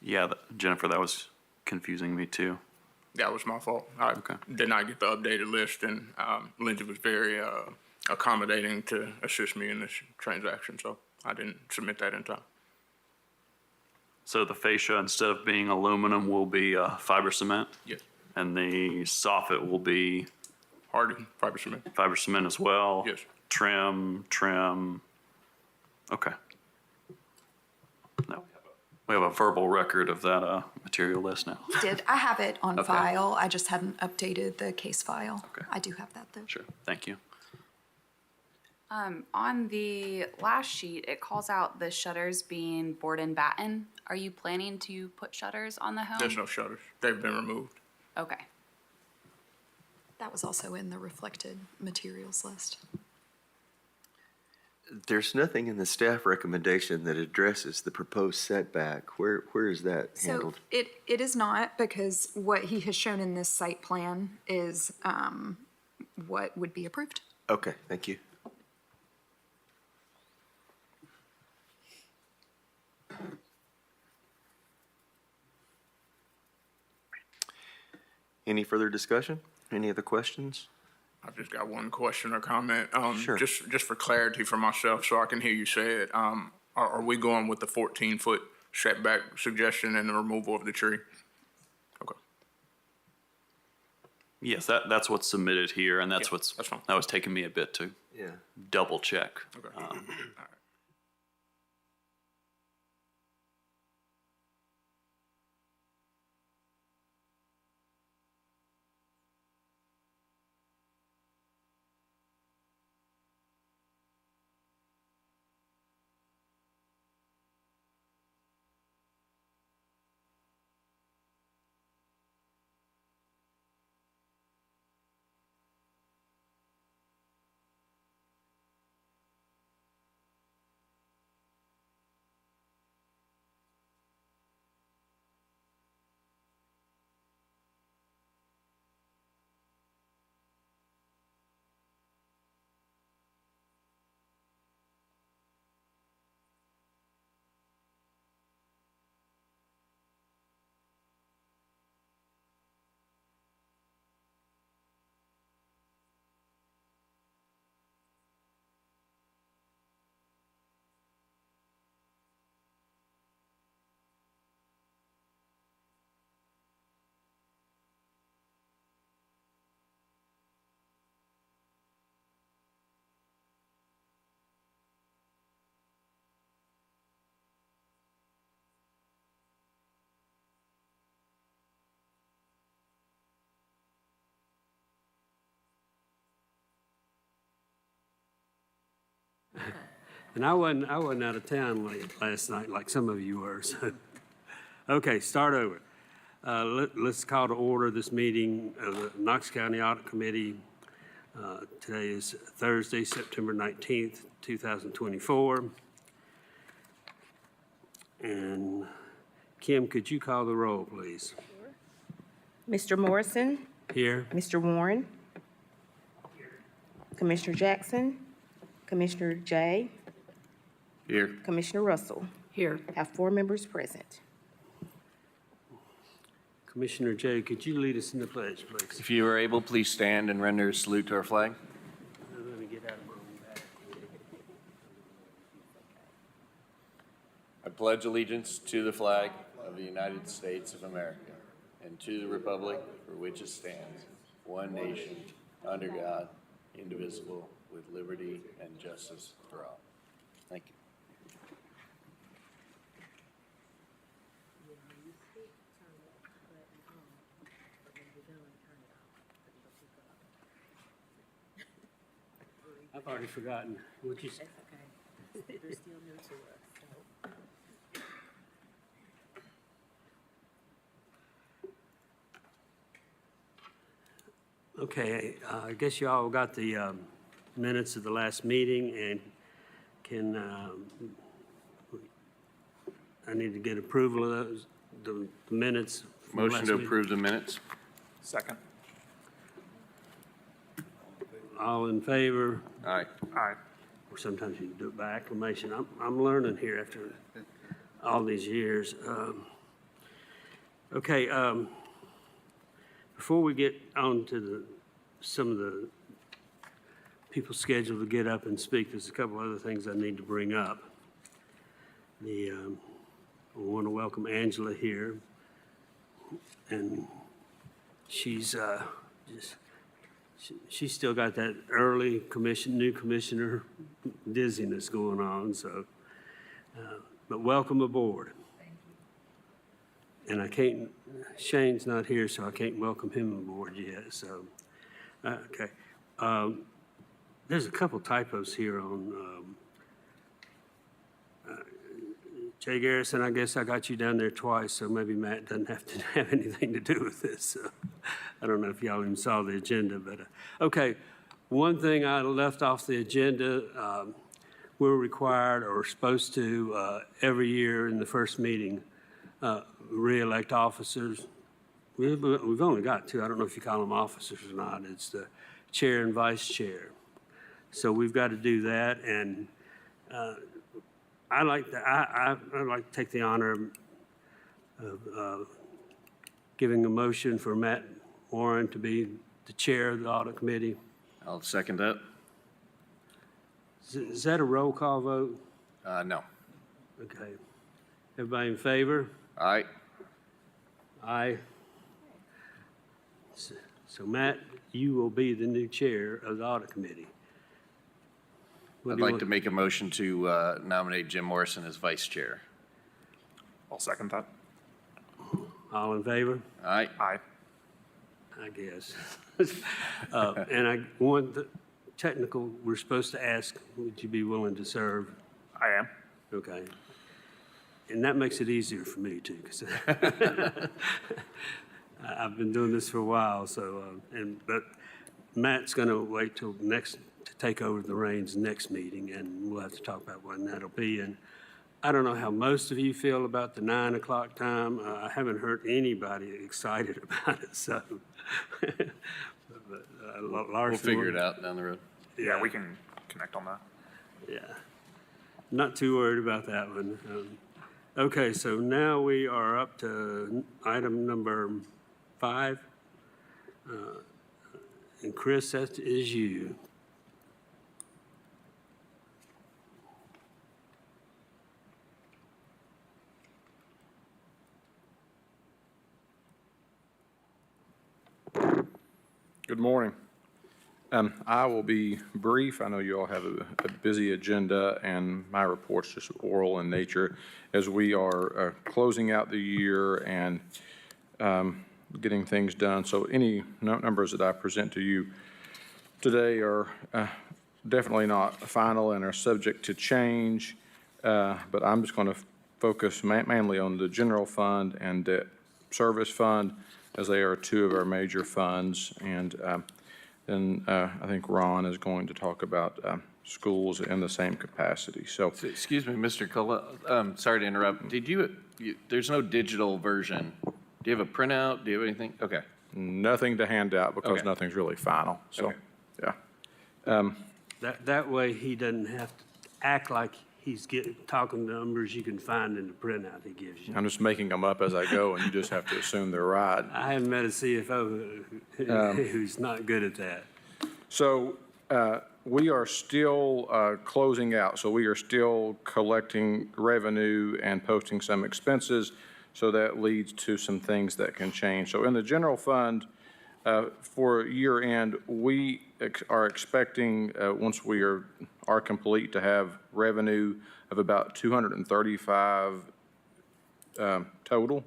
Yeah, Jennifer, that was confusing me too. That was my fault. I Okay. did not get the updated list, and Lindsay was very accommodating to assist me in this transaction, so I didn't submit that in time. So the fascia, instead of being aluminum, will be fiber cement? Yes. And the soffit will be Hardy fiber cement. fiber cement as well? Yes. Trim. Okay. No, we have a verbal record of that material list now. I have it on Okay. file. I just hadn't updated the case file. Okay. I do have that though. Sure, thank you. On the last sheet, it calls out the shutters being board and batten. Are you planning to put shutters on the home? There's no shutters. They've been removed. Okay. That was also in the reflected materials list. There's nothing in the staff recommendation that addresses the proposed setback. Where is that So handled? it is not, because what he has shown in this site plan is what would be approved. Okay, thank you. Any further discussion? Any other questions? I've just got one question or comment. Sure. Just for clarity for myself, so I can hear you say it. Are we going with the 14-foot setback suggestion and the removal of the tree? Okay. Yes, that's what's submitted here, and that's Yeah, what's, that's fine. that was taking me a bit to Yeah. double check. Okay. All right. And I wasn't out of town last night like some of you were, so. Okay, start over. Let's call to order this meeting of the Knox County Audit Committee. Today is Thursday, September 19th, 2024. And Kim, could you call the roll, please? Mr. Morrison, Here. Mr. Warren, Commissioner Jackson, Commissioner Jay, Here. Commissioner Russell. Here. Have 4 members present. Commissioner Jay, could you lead us in the pledge, please? If you are able, please stand and render a salute to our flag. Let me get out of my own bag. pledge allegiance to the flag of the United States of America and to the republic for which it stands, one nation, under God, indivisible, with liberty and justice for all. Thank you. I've already forgotten what you said. They're still new to us, so. Okay, I guess you all got the minutes of the last meeting, and can, I need to get approval of those, the minutes? from the Motion last to meeting? approve the minutes. Second. All in favor? Aye. Aye. Or sometimes you can do it by acclamation. I'm learning here after all these years. Okay, before we get on to some of the people scheduled to get up and speak, there's a couple other things I need to bring up. I want to welcome Angela here, and she's she's still got that early new commissioner dizziness going on, so, but welcome aboard. Thank you. And Shane's not here, so I can't welcome him aboard yet, so, okay. There's a couple typos here on, Jay Garrison, I guess I got you down there twice, so maybe Matt doesn't have to have anything to do with this. So I don't know if y'all even saw the agenda, but, okay. One thing I left off the agenda, we're required or supposed to, every year in the first meeting, re-elect officers. We've only got two. I don't know if you call them officers or not. It's the chair and vice chair. So we've got to do that, and I'd like to take the honor of giving a motion for Matt Warren to be the chair of the audit committee. I'll second that. Is that a roll call vote? No. Okay. Everybody in favor? Aye. Aye. So Matt, you will be the new chair of the audit committee. I'd like to make a motion to nominate Jim Morrison as vice chair. I'll second that. All in favor? Aye. Aye. I guess. And technical, we're supposed to ask, would you be willing to serve? I am. Okay. And that makes it easier for me too, because I've been doing this for a while, so, but Matt's going to wait till to take over the reins next meeting, and we'll have to talk about when that'll be. And I don't know how most of you feel about the 9 o'clock time. I haven't heard anybody excited about it, so. Larson, We'll figure it out down the road. Yeah, we can connect on that. Yeah. Not too worried about that one. Okay, so now we are up to item number 5. And Chris, that is you. Good morning. I will be brief. I know you all have a busy agenda, and my report's just oral in nature as we are closing out the year and getting things done. So any numbers that I present to you today are definitely not final and are subject to change, but I'm just going to focus mainly on the general fund and debt service fund, as they are two of our major funds. And then I think Ron is going to talk about schools in the same capacity. So, excuse me, Mr. Cullen, sorry to interrupt. There's no digital version. Do you have a printout? Do you have anything? Okay. Nothing to hand out because Okay. nothing's really final. So, Okay. yeah. That way he doesn't have to act like he's talking numbers you can find in the printout he gives you. I'm just making them up as I go, and you just have to assume they're right. I haven't met a CFO who's not good at that. So We are still closing out, so we are still collecting revenue and posting some expenses, so that leads to some things that can change. So in the general fund, for year end, we are expecting, once we are complete, to have revenue of about 235 total.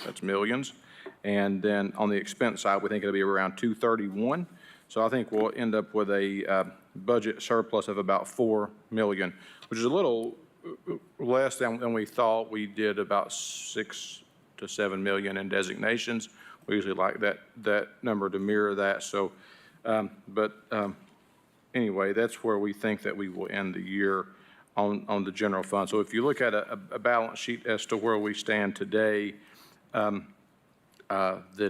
That's millions. And then on the expense side, we think it'll be around 231. So I think we'll end up with a budget surplus of about 4 million, which is a little less than we thought. We did about 6 to 7 million in designations. We usually like that number to mirror that. So, anyway, that's where we think that we will end the year on the general fund. So if you look at a balance sheet as to where we stand today, the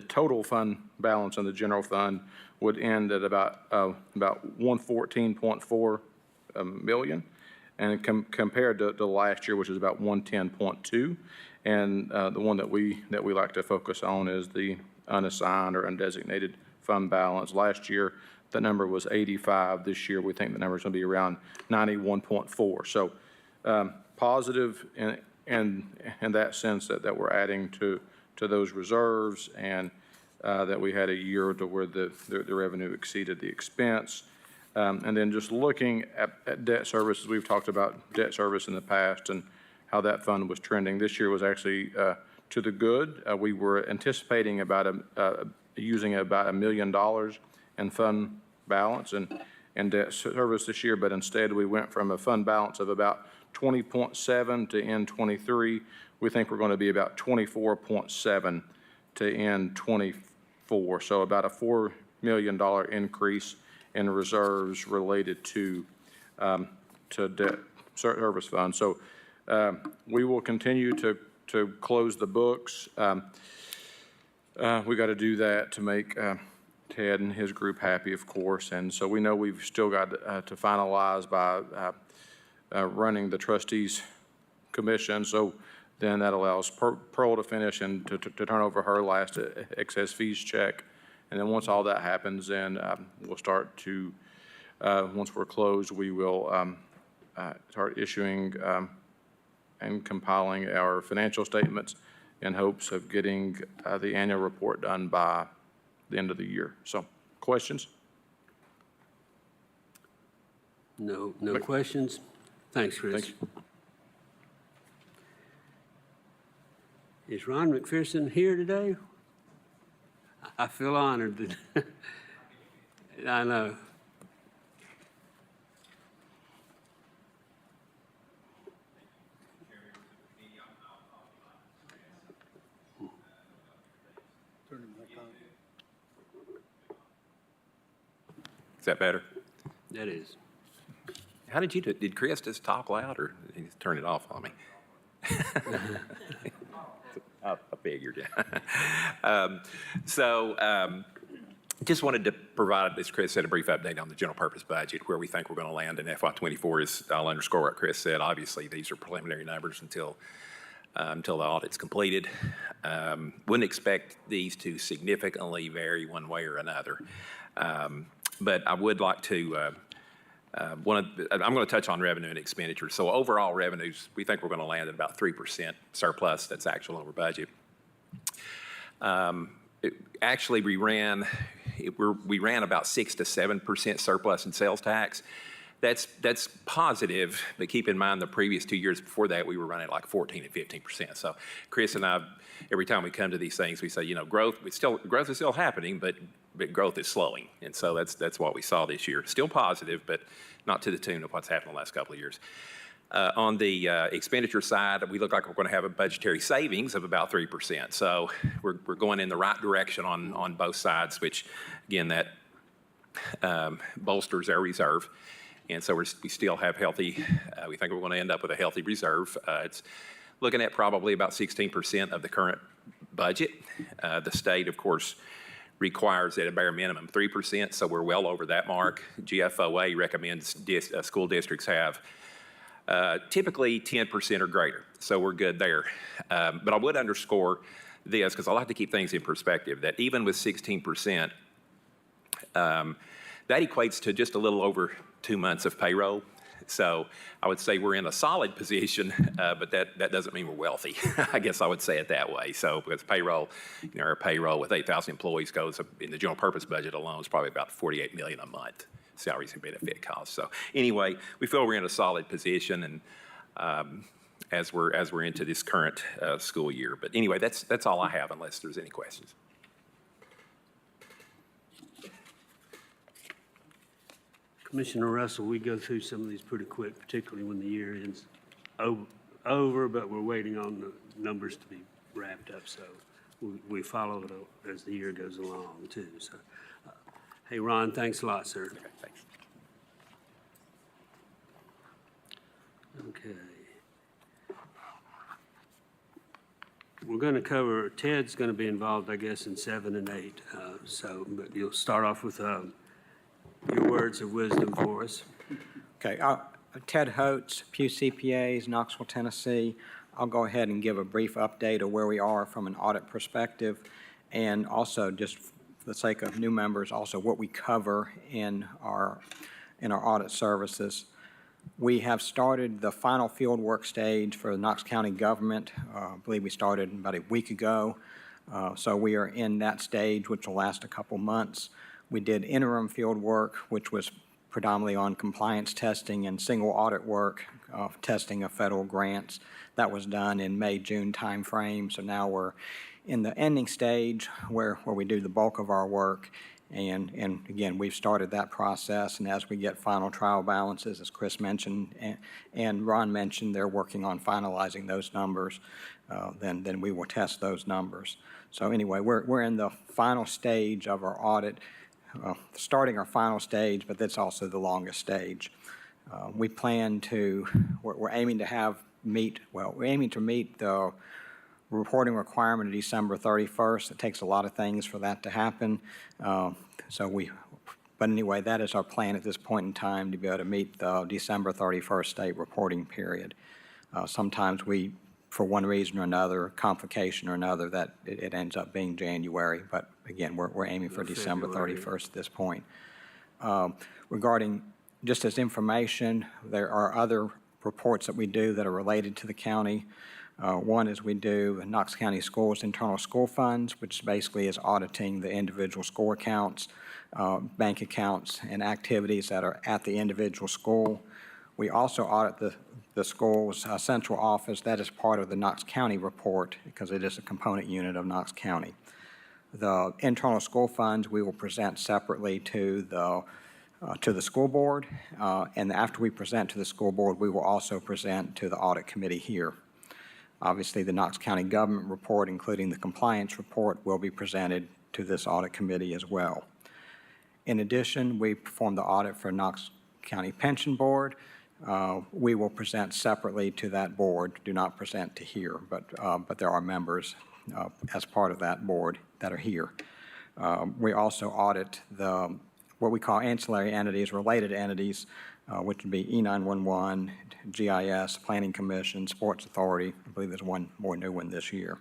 total fund balance in the general fund would end at about 114.4 million, and compared to last year, which is about 110.2. And the one that we like to focus on is the unassigned or undesignated fund balance. Last year, the number was 85. This year, we think the number is going to be around 91.4. So positive in that sense that we're adding to those reserves, and that we had a year to where the revenue exceeded the expense. And then just looking at debt service, we've talked about debt service in the past and how that fund was trending. This year was actually to the good. We were anticipating about using about $1 million in fund balance and debt service this year, but instead we went from a fund balance of about 20.7 to end 23. We think we're going to be about 24.7 to end 24. So about a $4 million increase in reserves related to debt service fund. So we will continue to close the books. We got to do that to make Ted and his group happy, of course. And so we know we've still got to finalize by running the trustees commission. So then that allows Pearl to finish and to turn over her last excess fees check. And then once all that happens, then we'll start to, once we're closed, we will start issuing and compiling our financial statements in hopes of getting the annual report done by the end of the year. So, questions? No questions? Thanks, Chris. Thank you. Is Ron McPherson here today? I feel honored. I know. Is that better? That is. How did you do? Did Chris just talk loud, or did he turn it off on me? I figured. Just wanted to provide, as Chris said, a brief update on the general purpose budget, where we think we're going to land in FY24. Is I'll underscore what Chris said. Obviously, these are preliminary numbers until the audit's completed. Wouldn't expect these to significantly vary one way or another. But I would like to, I'm going to touch on revenue and expenditure. So overall revenues, we think we're going to land at about 3% surplus. That's actual over budget. Actually, we ran about 6 to 7% surplus in sales tax. That's positive, but keep in mind the previous 2 years before that, we were running like 14 and 15%. So Chris and I, every time we come to these things, we say, growth is still happening, but growth is slowing. And so that's what we saw this year. Still positive, but not to the tune of what's happened the last couple of years. On the expenditure side, we look like we're going to have a budgetary savings of about 3%. So we're going in the right direction on both sides, which, again, that bolsters our reserve. And so we still have healthy, we think we're going to end up with a healthy reserve. It's looking at probably about 16% of the current budget. The state, of course, requires at a bare minimum 3%, so we're well over that mark. GFOA recommends school districts have typically 10% or greater, so we're good there. But I would underscore this, because I like to keep things in perspective, that even with 16%, that equates to just a little over 2 months of payroll. So I would say we're in a solid position, but that doesn't mean we're wealthy. I guess I would say it that way. So because payroll, our payroll with 8,000 employees goes up in the general purpose budget alone is probably about $48 million a month, salaries and benefit costs. So anyway, we feel we're in a solid position, and as we're into this current school year. But anyway, that's all I have, unless there's any questions. Commissioner Russell, we go through some of these pretty quick, particularly when the year ends over, but we're waiting on the numbers to be wrapped up, so we follow it as the year goes along, too. So, hey, Ron, thanks a lot, sir. Okay, thanks. Okay. We're going to cover, Ted's going to be involved, I guess, in 7 and 8, but you'll start off with your words of wisdom for us. Okay, Ted Holtz, Pew CPAs, Knoxville, Tennessee. I'll go ahead and give a brief update of where we are from an audit perspective, and also, just for the sake of new members, also what we cover in our audit services. We have started the final field work stage for the Knox County government. I believe we started about a week ago. So we are in that stage, which will last a couple months. We did interim field work, which was predominantly on compliance testing and single audit work, testing of federal grants. That was done in May, June timeframe. So now we're in the ending stage where we do the bulk of our work. And again, we've started that process. And as we get final trial balances, as Chris mentioned and Ron mentioned, they're working on finalizing those numbers. Then we will test those numbers. So anyway, we're in the final stage of our audit. Starting our final stage, but that's also the longest stage. We plan to, we're aiming to meet the reporting requirement of December 31st. It takes a lot of things for that to happen. But anyway, that is our plan at this point in time, to be able to meet the December 31st state reporting period. Sometimes we, for one reason or another, complication or another, that it ends up being January. But again, we're aiming for December 31st at this point. Regarding, just as information, there are other reports that we do that are related to the county. One is we do Knox County Schools internal school funds, which basically is auditing the individual school accounts, bank accounts, and activities that are at the individual school. We also audit the school's central office. That is part of the Knox County report because it is a component unit of Knox County. The internal school funds we will present separately to the school board, and after we present to the school board, we will also present to the audit committee here. Obviously, the Knox County government report, including the compliance report, will be presented to this audit committee as well. In addition, we perform the audit for Knox County Pension Board. We will present separately to that board, do not present to here, but there are members as part of that board that are here. We also audit what we call ancillary entities, related entities, which would be E911, GIS, Planning Commission, Sports Authority. I believe there's one more new one this year.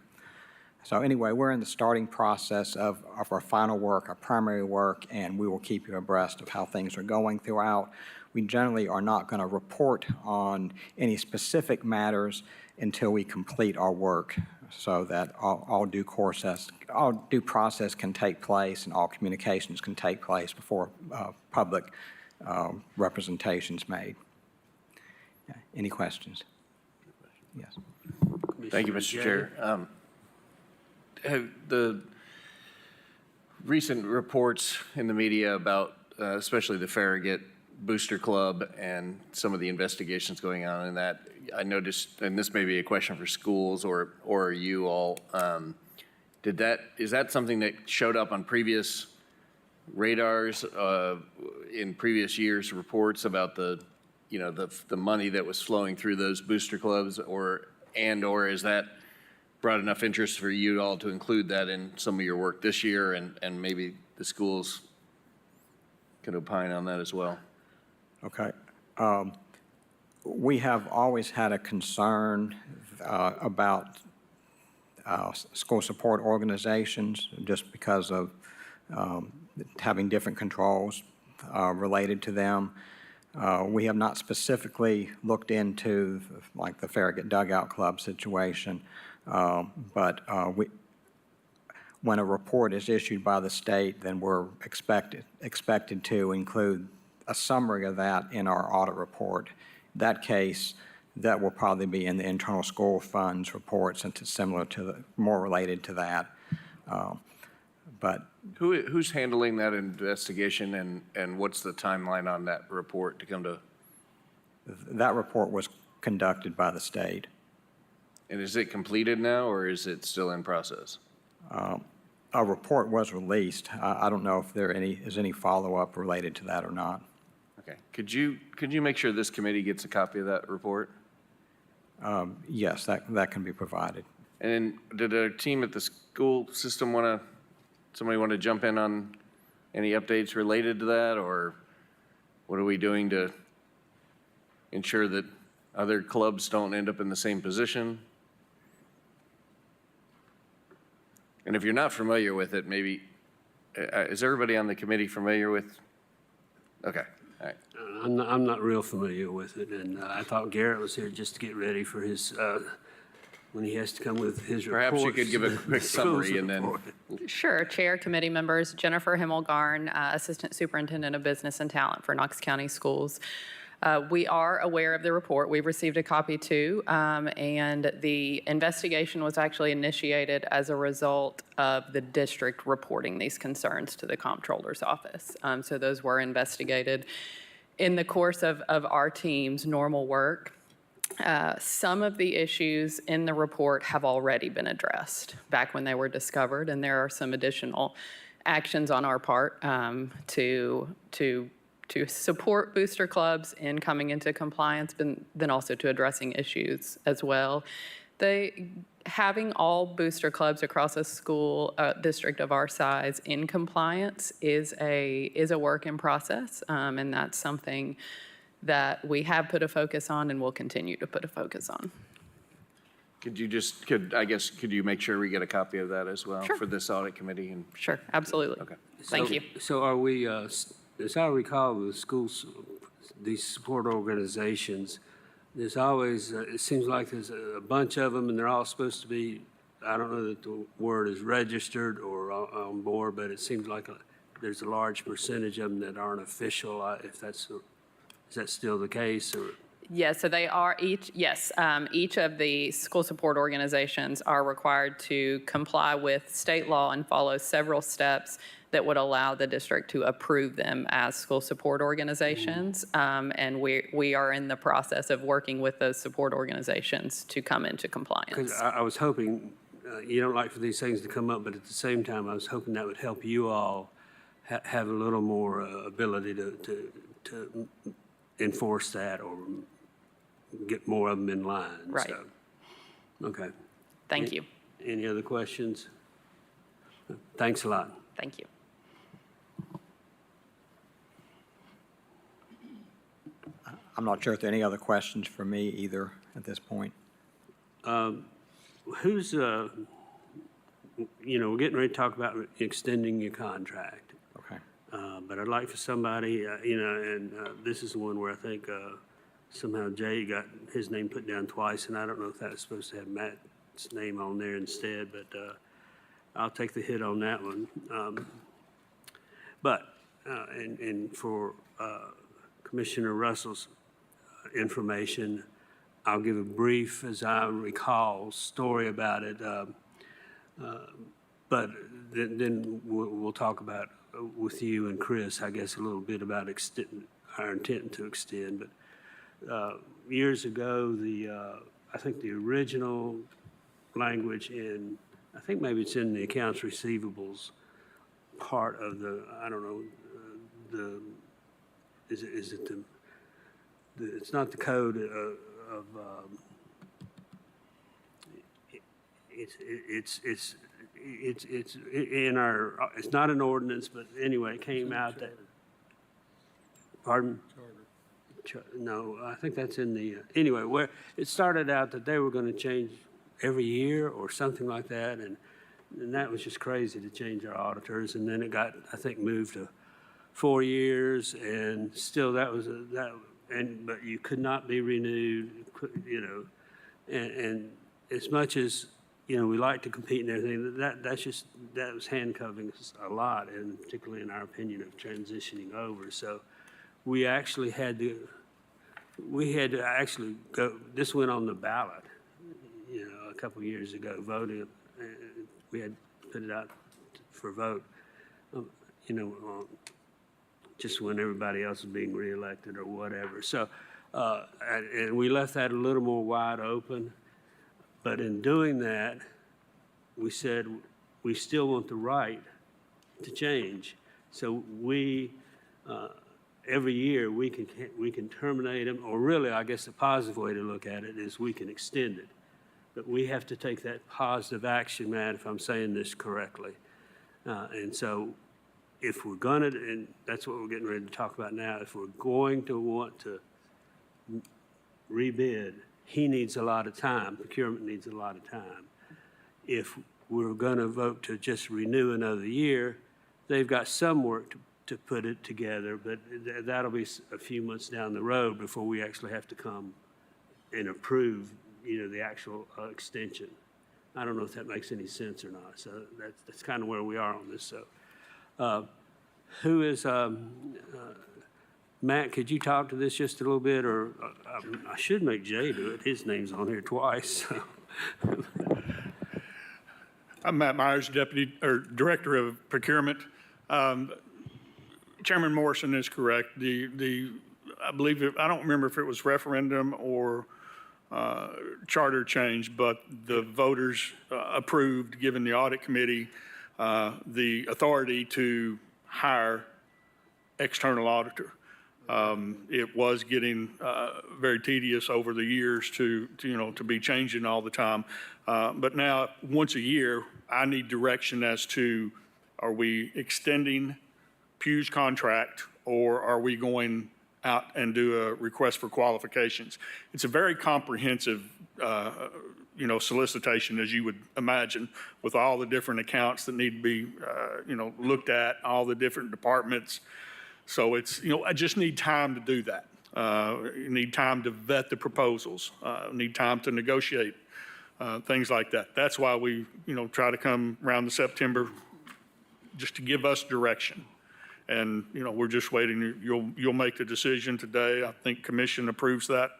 So anyway, we're in the starting process of our final work, our primary work, and we will keep you abreast of how things are going throughout. We generally are not going to report on any specific matters until we complete our work, so that all due process can take place and all communications can take place before public representations made. Any questions? Yes. Thank you, Mr. Chair. The recent reports in the media about especially the Farragut Booster Club and some of the investigations going on in that, I noticed, and this may be a question for schools or you all, is that something that showed up on previous radars in previous years' reports about the money that was flowing through those booster clubs, or is that brought enough interest for you all to include that in some of your work this year, and maybe the schools can opine on that as well? Okay. We have always had a concern about school support organizations just because of having different controls, related to them. We have not specifically looked into like the Farragut Dugout Club situation, but when a report is issued by the state, then we're expected to include a summary of that in our audit report. That case, that will probably be in the internal school funds report since it's similar to more related to that. But Who's handling that investigation and what's the timeline on that report to come to? that report was conducted by the state. And is it completed now or is it still in process? A report was released. I don't know if there is any follow-up related to that or not. Okay. Could you make sure this committee gets a copy of that report? Yes, that can be provided. And did a team at the school system somebody want to jump in on any updates related to that, or what are we doing to ensure that other clubs don't end up in the same position? And if you're not familiar with it, maybe, is everybody on the committee familiar with? Okay, all right. I'm not real familiar with it, and I thought Garrett was here just to get ready for his, when he has to come with his report. Perhaps you could give a quick summary and then. Sure. Chair, committee members, Jennifer Himmelgarn, Assistant Superintendent of Business and Talent for Knox County Schools. We are aware of the report. We've received a copy too, and the investigation was actually initiated as a result of the district reporting these concerns to the comptroller's office. So those were investigated in the course of our team's normal work. Some of the issues in the report have already been addressed back when they were discovered, and there are some additional actions on our part to support booster clubs in coming into compliance, but then also to addressing issues as well. Having all booster clubs across a school district of our size in compliance is a work in process, and that's something that we have put a focus on and will continue to put a focus on. Could you make sure we get a copy of that as well? Sure. For this audit committee? And Sure, absolutely. Okay. Thank you. So are we, as I recall, the schools, these support organizations, there's always, it seems like there's a bunch of them and they're all supposed to be, I don't know that the word is registered or on board, but it seems like there's a large percentage of them that aren't official. Is that still the case, or? Yes, so they are each of the school support organizations are required to comply with state law and follow several steps that would allow the district to approve them as school support organizations. And we are in the process of working with those support organizations to come into compliance. Because I was hoping, you don't like for these things to come up, but at the same time, I was hoping that would help you all have a little more ability to enforce that or get more of them in line. Right. So, okay. Thank you. Any other questions? Thanks a lot. Thank you. I'm not sure if there are any other questions for me either at this point. Who's, we're getting ready to talk about extending your contract. Okay. But I'd like for somebody, and this is the one where I think somehow Jay got his name put down twice, and I don't know if that's supposed to have Matt's name on there instead, but I'll take the hit on that one. And for Commissioner Russell's information, I'll give a brief, as I recall, story about it. But then we'll talk about with you and Chris, I guess, a little bit about our intent to extend. But years ago, I think the original language I think maybe it's in the accounts receivables part of I don't know, it's not the code of, it's in our, it's not an ordinance, but anyway, it came out that, pardon? No, I think that's in the, anyway, where it started out that they were going to change every year or something like that, and that was just crazy to change our auditors, and then it got, I think, moved to 4 years, and still that was but you could not be renewed, you know, and as much as, you know, we like to compete and everything, that was handcuffing us a lot, and particularly in our opinion of transitioning over. So we actually had to actually go, this went on the ballot, you know, a couple of years ago, voting, we had put it out for vote, you know, just when everybody else was being reelected or whatever. So, and we left that a little more wide open. But in doing that, we said we still want the right to change. So we, every year, we can terminate them, or really, I guess the positive way to look at it is we can extend it. But we have to take that positive action, Matt, if I'm saying this correctly. And so if we're going to, and that's what we're getting ready to talk about now, if we're going to want to rebid, he needs a lot of time, procurement needs a lot of time. If we're going to vote to just renew another year, they've got some work to put it together, but that'll be a few months down the road before we actually have to come and approve, you know, the actual extension. I don't know if that makes any sense or not. So that's kind of where we are on this. So who is, Matt, could you talk to this just a little bit, or I should make Jay do it. His name's on here twice. So. I'm Matt Myers, Director of Procurement. Chairman Morrison is correct. I believe, I don't remember if it was referendum or charter change, but the voters approved, giving the audit committee the authority to hire external auditor. It was getting very tedious over the years to be changing all the time. But now, once a year, I need direction as to, are we extending Pugh's contract, or are we going out and do a request for qualifications? It's a very comprehensive solicitation, as you would imagine, with all the different accounts that need to be looked at, all the different departments. So it's, I just need time to do that. You need time to vet the proposals, need time to negotiate, things like that. That's why we, try to come around the September, just to give us direction. And, we're just waiting. You'll make the decision today. I think commission approves that.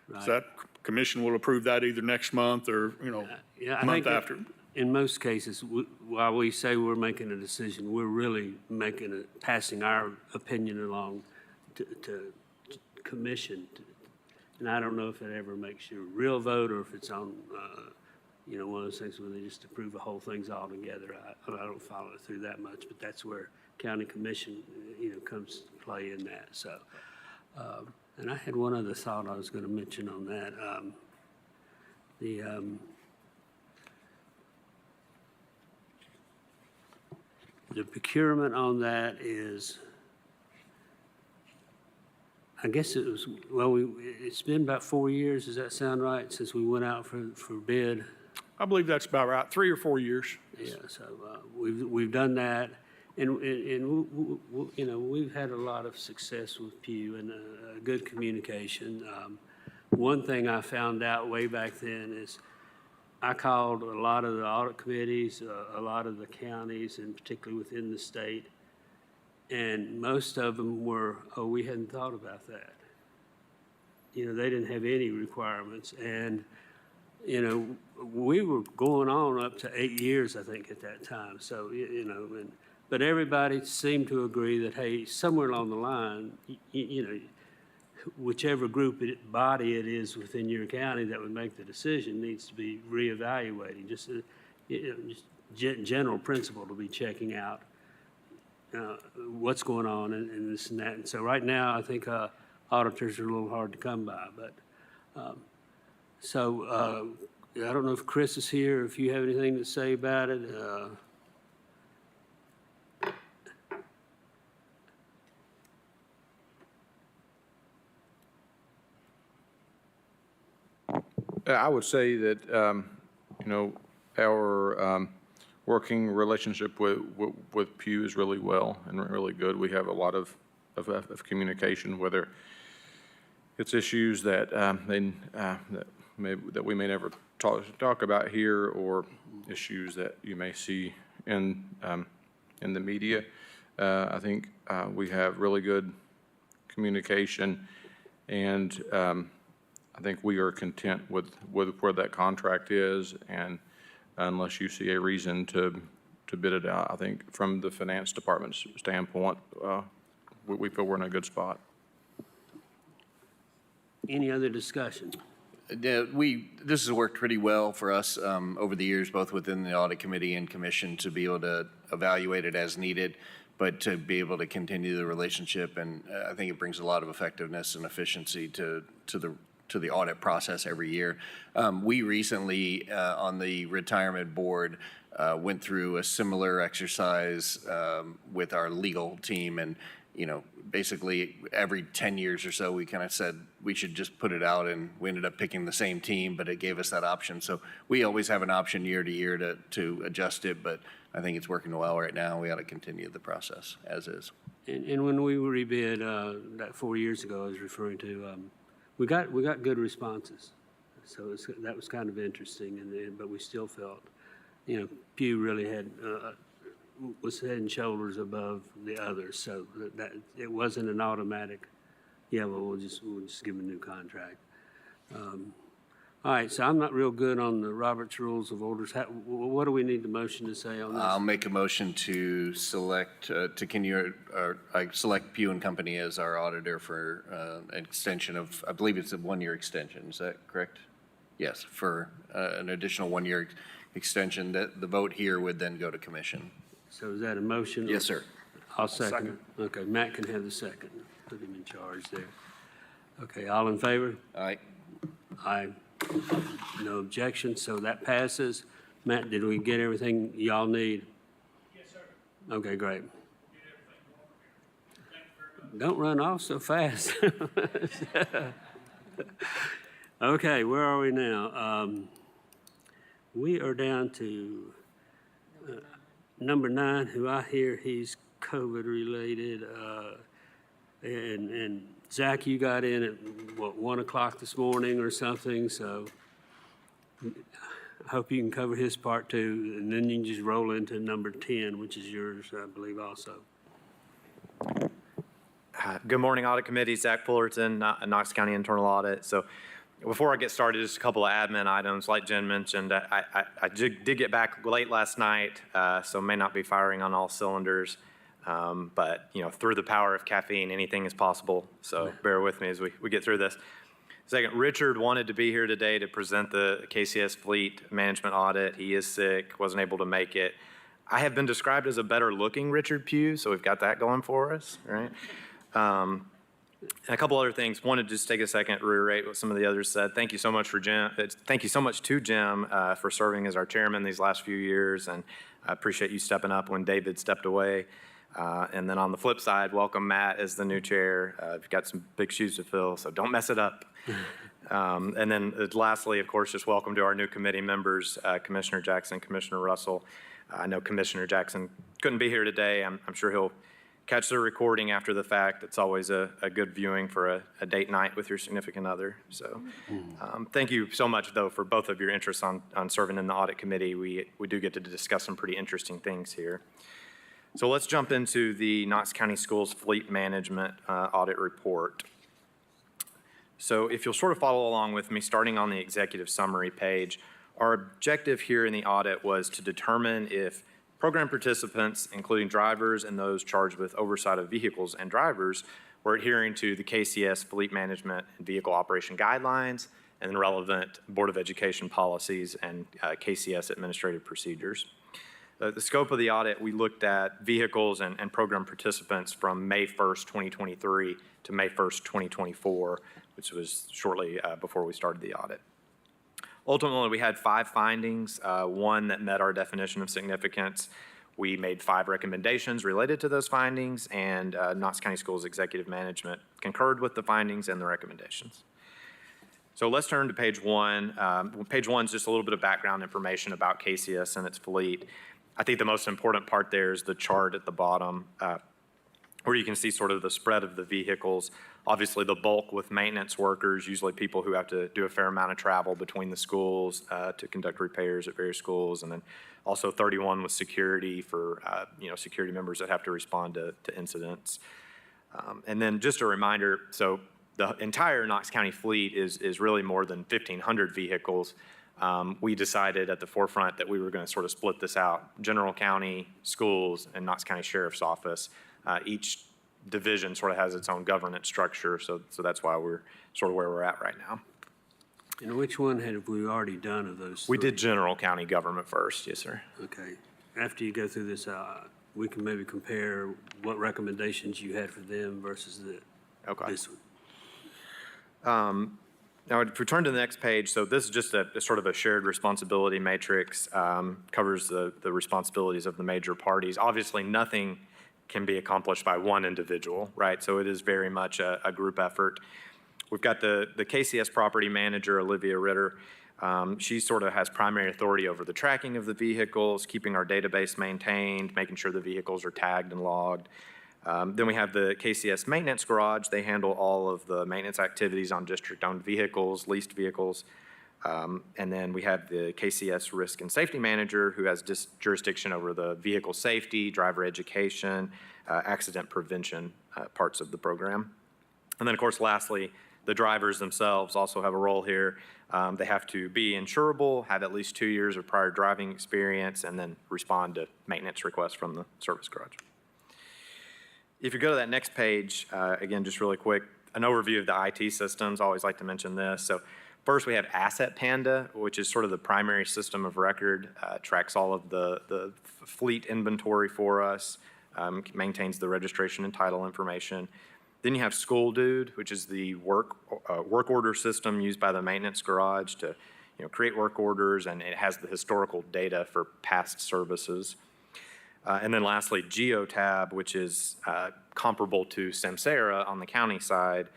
Right. That commission will approve that either next month or, a month after. In most cases, while we say we're making a decision, we're really passing our opinion along to commission. And I don't know if it ever makes you a real vote, or if it's on, one of those things where they just approve the whole things all together. I don't follow it through that much, but that's where county commission, comes to play in that. So, and I had one other thought I was going to mention on that. The procurement on that is, I guess it was, it's been about 4 years, does that sound right, since we went out for bid? I believe that's about right, 3 or 4 years. Yeah, so we've done that, and we've had a lot of success with Pugh and good communication. One thing I found out way back then is I called a lot of the audit committees, a lot of the counties, and particularly within the state, and most of them were, we hadn't thought about that. They didn't have any requirements, and we were going on up to 8 years, I think, at that time. So but everybody seemed to agree that, hey, somewhere along the line, whichever body it is within your county that would make the decision needs to be reevaluating. Just general principle to be checking out what's going on and this and that. And so right now, I think auditors are a little hard to come by. But I don't know if Chris is here, if you have anything to say about it. I would say that, our working relationship with Pew is really well and really good. We have a lot of communication, whether it's issues that that we may never talk about here, or issues that you may see in the media. I think we have really good communication, and I think we are content with where that contract is, and unless you see a reason to bid it out, I think from the finance department's standpoint, we feel we're in a good spot. Any other discussion? Yeah, this has worked pretty well for us over the years, both within the audit committee and commission, to be able to evaluate it as needed, but to be able to continue the relationship. And I think it brings a lot of effectiveness and efficiency to the audit process every year. We recently, on the retirement board, went through a similar exercise with our legal team, and basically every 10 years or so, we kind of said we should just put it out, and we ended up picking the same team, but it gave us that option. So we always have an option year to year to adjust it, but I think it's working well right now. We ought to continue the process as is. And when we rebid that 4 years ago, I was referring to, we got good responses. So that was kind of interesting, but we still felt, Pew really was head and shoulders above the others, so that it wasn't an automatic, we'll just give them a new contract. All right, so I'm not real good on the Robert's Rules of Orders. What do we need the motion to say on this? I'll make a motion to select, I select Pew and Company as our auditor for an extension of, I believe it's a 1-year extension, is that correct? Yes, for an additional 1-year extension. The vote here would then go to commission. So is that a motion? Yes, sir. I'll second. Okay, Matt can have the second. Put him in charge there. Okay, all in favor? Aye. Aye. No objection, so that passes. Matt, did we get everything y'all need? Yes, sir. Okay, great. Don't run off so fast. Okay, where are we now? We are down to number 9, who I hear he's COVID related. And Zach, you got in at, 1 o'clock this morning or something, so I hope you can cover his part too, and then you can just roll into number 10, which is yours, I believe, also. Good morning, Audit Committee. Zach Fullerton, Knox County Internal Audit. So before I get started, just a couple of admin items. Like Jen mentioned, I did get back late last night, so may not be firing on all cylinders. But, through the power of caffeine, anything is possible. So bear with me as we get through this. Second, Richard wanted to be here today to present the KCS Fleet Management Audit. He is sick, wasn't able to make it. I have been described as a better looking Richard Pugh, so we've got that going for us, right? And a couple other things. Wanted to just take a second to reiterate what some of the others said. Thank you so much for Jim. Thank you so much to Jim for serving as our chairman these last few years, and I appreciate you stepping up when David stepped away. And then on the flip side, welcome Matt as the new chair. You've got some big shoes to fill, so don't mess it up. And then lastly, of course, just welcome to our new committee members, Commissioner Jackson, Commissioner Russell. I know Commissioner Jackson couldn't be here today. I'm sure he'll catch the recording after the fact. It's always a good viewing for a date night with your significant other. So thank you so much, though, for both of your interests on serving in the audit committee. We do get to discuss some pretty interesting things here. So let's jump into the Knox County Schools Fleet Management Audit Report. So if you'll sort of follow along with me, starting on the executive summary page, our objective here in the audit was to determine if program participants, including drivers and those charged with oversight of vehicles and drivers, were adhering to the KCS Fleet Management and Vehicle Operation Guidelines and relevant Board of Education policies and KCS administrative procedures. The scope of the audit, we looked at vehicles and program participants from May 1st, 2023 to May 1st, 2024, which was shortly before we started the audit. Ultimately, we had 5 findings, one that met our definition of significance. We made 5 recommendations related to those findings, and Knox County Schools Executive Management concurred with the findings and the recommendations. So let's turn to page 1. Page 1 is just a little bit of background information about KCS and its fleet. I think the most important part there is the chart at the bottom, where you can see sort of the spread of the vehicles. Obviously, the bulk with maintenance workers, usually people who have to do a fair amount of travel between the schools to conduct repairs at various schools, and then also 31 with security for security members that have to respond to incidents. And then just a reminder, so the entire Knox County fleet is really more than 1,500 vehicles. We decided at the forefront that we were going to sort of split this out. General County, schools, and Knox County Sheriff's Office. Each division sort of has its own governance structure, so that's why we're sort of where we're at right now. And which one have we already done of those? We three? did general county government first, yes, sir. Okay. After you go through this, we can maybe compare what recommendations you had for them versus this one. Now, if we turn to the next page, so this is just a sort of a shared responsibility matrix, covers the responsibilities of the major parties. Obviously, nothing can be accomplished by one individual, right? So it is very much a group effort. We've got the KCS property manager, Olivia Ritter. She sort of has primary authority over the tracking of the vehicles, keeping our database maintained, making sure the vehicles are tagged and logged. Then we have the KCS maintenance garage. They handle all of the maintenance activities on district-owned vehicles, leased vehicles. And then we have the KCS risk and safety manager, who has jurisdiction over the vehicle safety, driver education, accident prevention parts of the program. And then, of course, lastly, the drivers themselves also have a role here. They have to be insurable, have at least 2 years of prior driving experience, and then respond to maintenance requests from the service garage. If you go to that next page, again, just really quick, an overview of the IT systems. I always like to mention this. So first, we have Asset Panda, which is sort of the primary system of record, tracks all of the fleet inventory for us, maintains the registration and title information. Then you have School Dude, which is the work order system used by the maintenance garage to create work orders, and it has the historical data for past services. And then lastly, GeoTab, which is comparable to Samsara on the county side,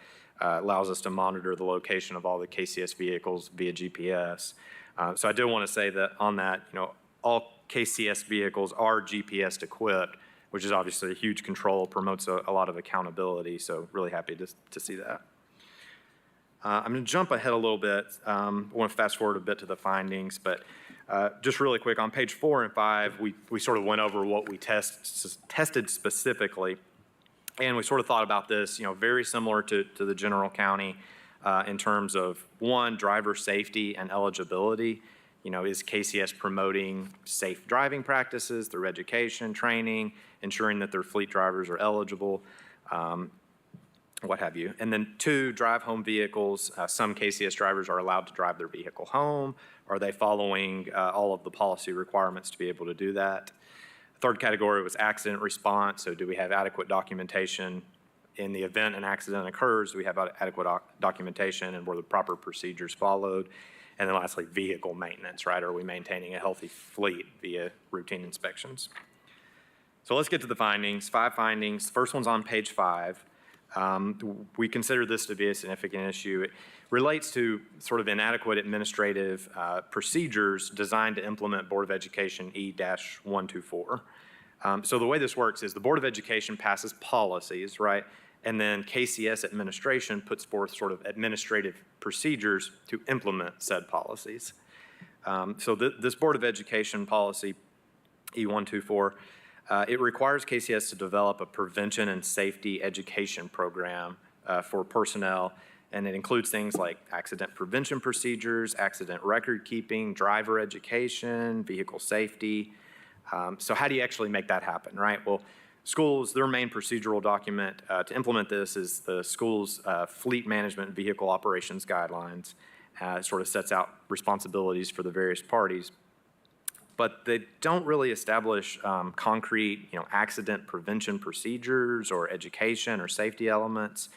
allows us to monitor the location of all the KCS vehicles via GPS. So I do want to say that on that, all KCS vehicles are GPS equipped, which is obviously a huge control, promotes a lot of accountability. So really happy to see that. I'm going to jump ahead a little bit. I want to fast forward a bit to the findings, but just really quick, on page 4 and 5, we sort of went over what we tested specifically, and we sort of thought about this, very similar to the general county in terms of, one, driver safety and eligibility. Is KCS promoting safe driving practices through education, training, ensuring that their fleet drivers are eligible, what have you. And then 2, drive home vehicles. Some KCS drivers are allowed to drive their vehicle home. Are they following all of the policy requirements to be able to do that? Third category was accident response. So do we have adequate documentation in the event an accident occurs? Do we have adequate documentation, and were the proper procedures followed? And then lastly, vehicle maintenance, right? Are we maintaining a healthy fleet via routine inspections? So let's get to the findings. 5 findings. First one's on page 5. We consider this to be a significant issue. It relates to sort of inadequate administrative procedures designed to implement Board of Education E-124. So the way this works is the Board of Education passes policies, right? And then KCS administration puts forth sort of administrative procedures to implement said policies. So this Board of Education policy, E-124, it requires KCS to develop a prevention and safety education program for personnel, and it includes things like accident prevention procedures, accident record keeping, driver education, vehicle safety. So how do you actually make that happen, right? Well, schools, their main procedural document to implement this is the school's fleet management and vehicle operations guidelines. It sort of sets out responsibilities for the various parties. But they don't really establish concrete, accident prevention procedures or education or safety elements.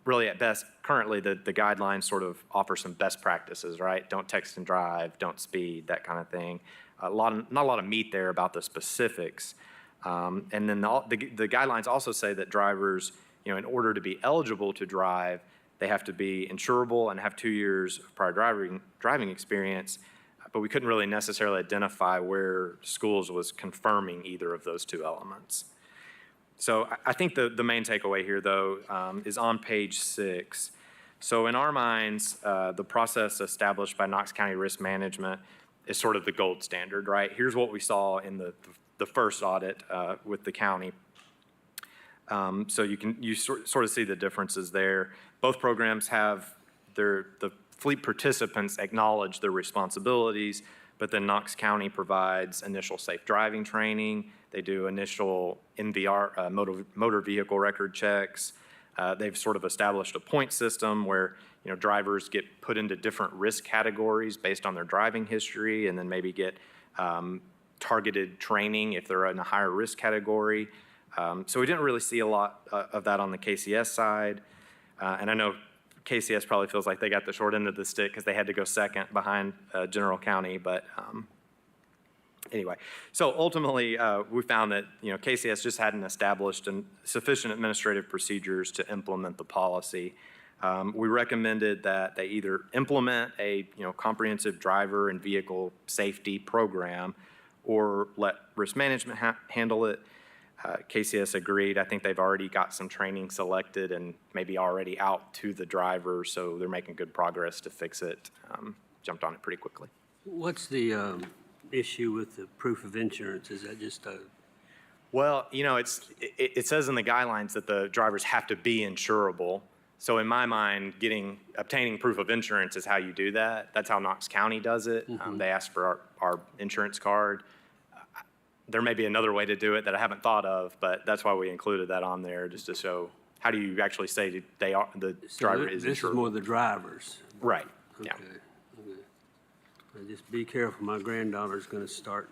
Really, at best, currently, the guidelines sort of offer some best practices, right? Don't text and drive, don't speed, that kind of thing. Not a lot of meat there about the specifics. And then the guidelines also say that drivers, in order to be eligible to drive, they have to be insurable and have 2 years of prior driving experience. but we couldn't really necessarily identify where schools was confirming either of those two elements. So I think the main takeaway here, though, is on page 6. So in our minds, the process established by Knox County Risk Management is sort of the gold standard, right? Here's what we saw in the first audit with the county. So you sort of see the differences there. Both programs have the fleet participants acknowledge their responsibilities, but then Knox County provides initial safe driving training. They do initial NVR, motor vehicle record checks. They've sort of established a point system where drivers get put into different risk categories based on their driving history, and then maybe get targeted training if they're in a higher risk category. So we didn't really see a lot of that on the KCS side. And I know KCS probably feels like they got the short end of the stick because they had to go second behind General County. But anyway, so ultimately we found that KCS just hadn't established sufficient administrative procedures to implement the policy. We recommended that they either implement a comprehensive driver and vehicle safety program or let risk management handle it. KCS agreed. I think they've already got some training selected and maybe already out to the driver, so they're making good progress to fix it. Jumped on it pretty quickly. What's the issue with the proof of insurance? Is that just a... Well, it says in the guidelines that the drivers have to be insurable. So in my mind, obtaining proof of insurance is how you do that. That's how Knox County does it. They ask for our insurance card. There may be another way to do it that I haven't thought of, but that's why we included that on there, just to show how do you actually say the driver is insurable. This is more the drivers. Right. Okay. Yeah. Okay. Just be careful. My granddaughter's going to start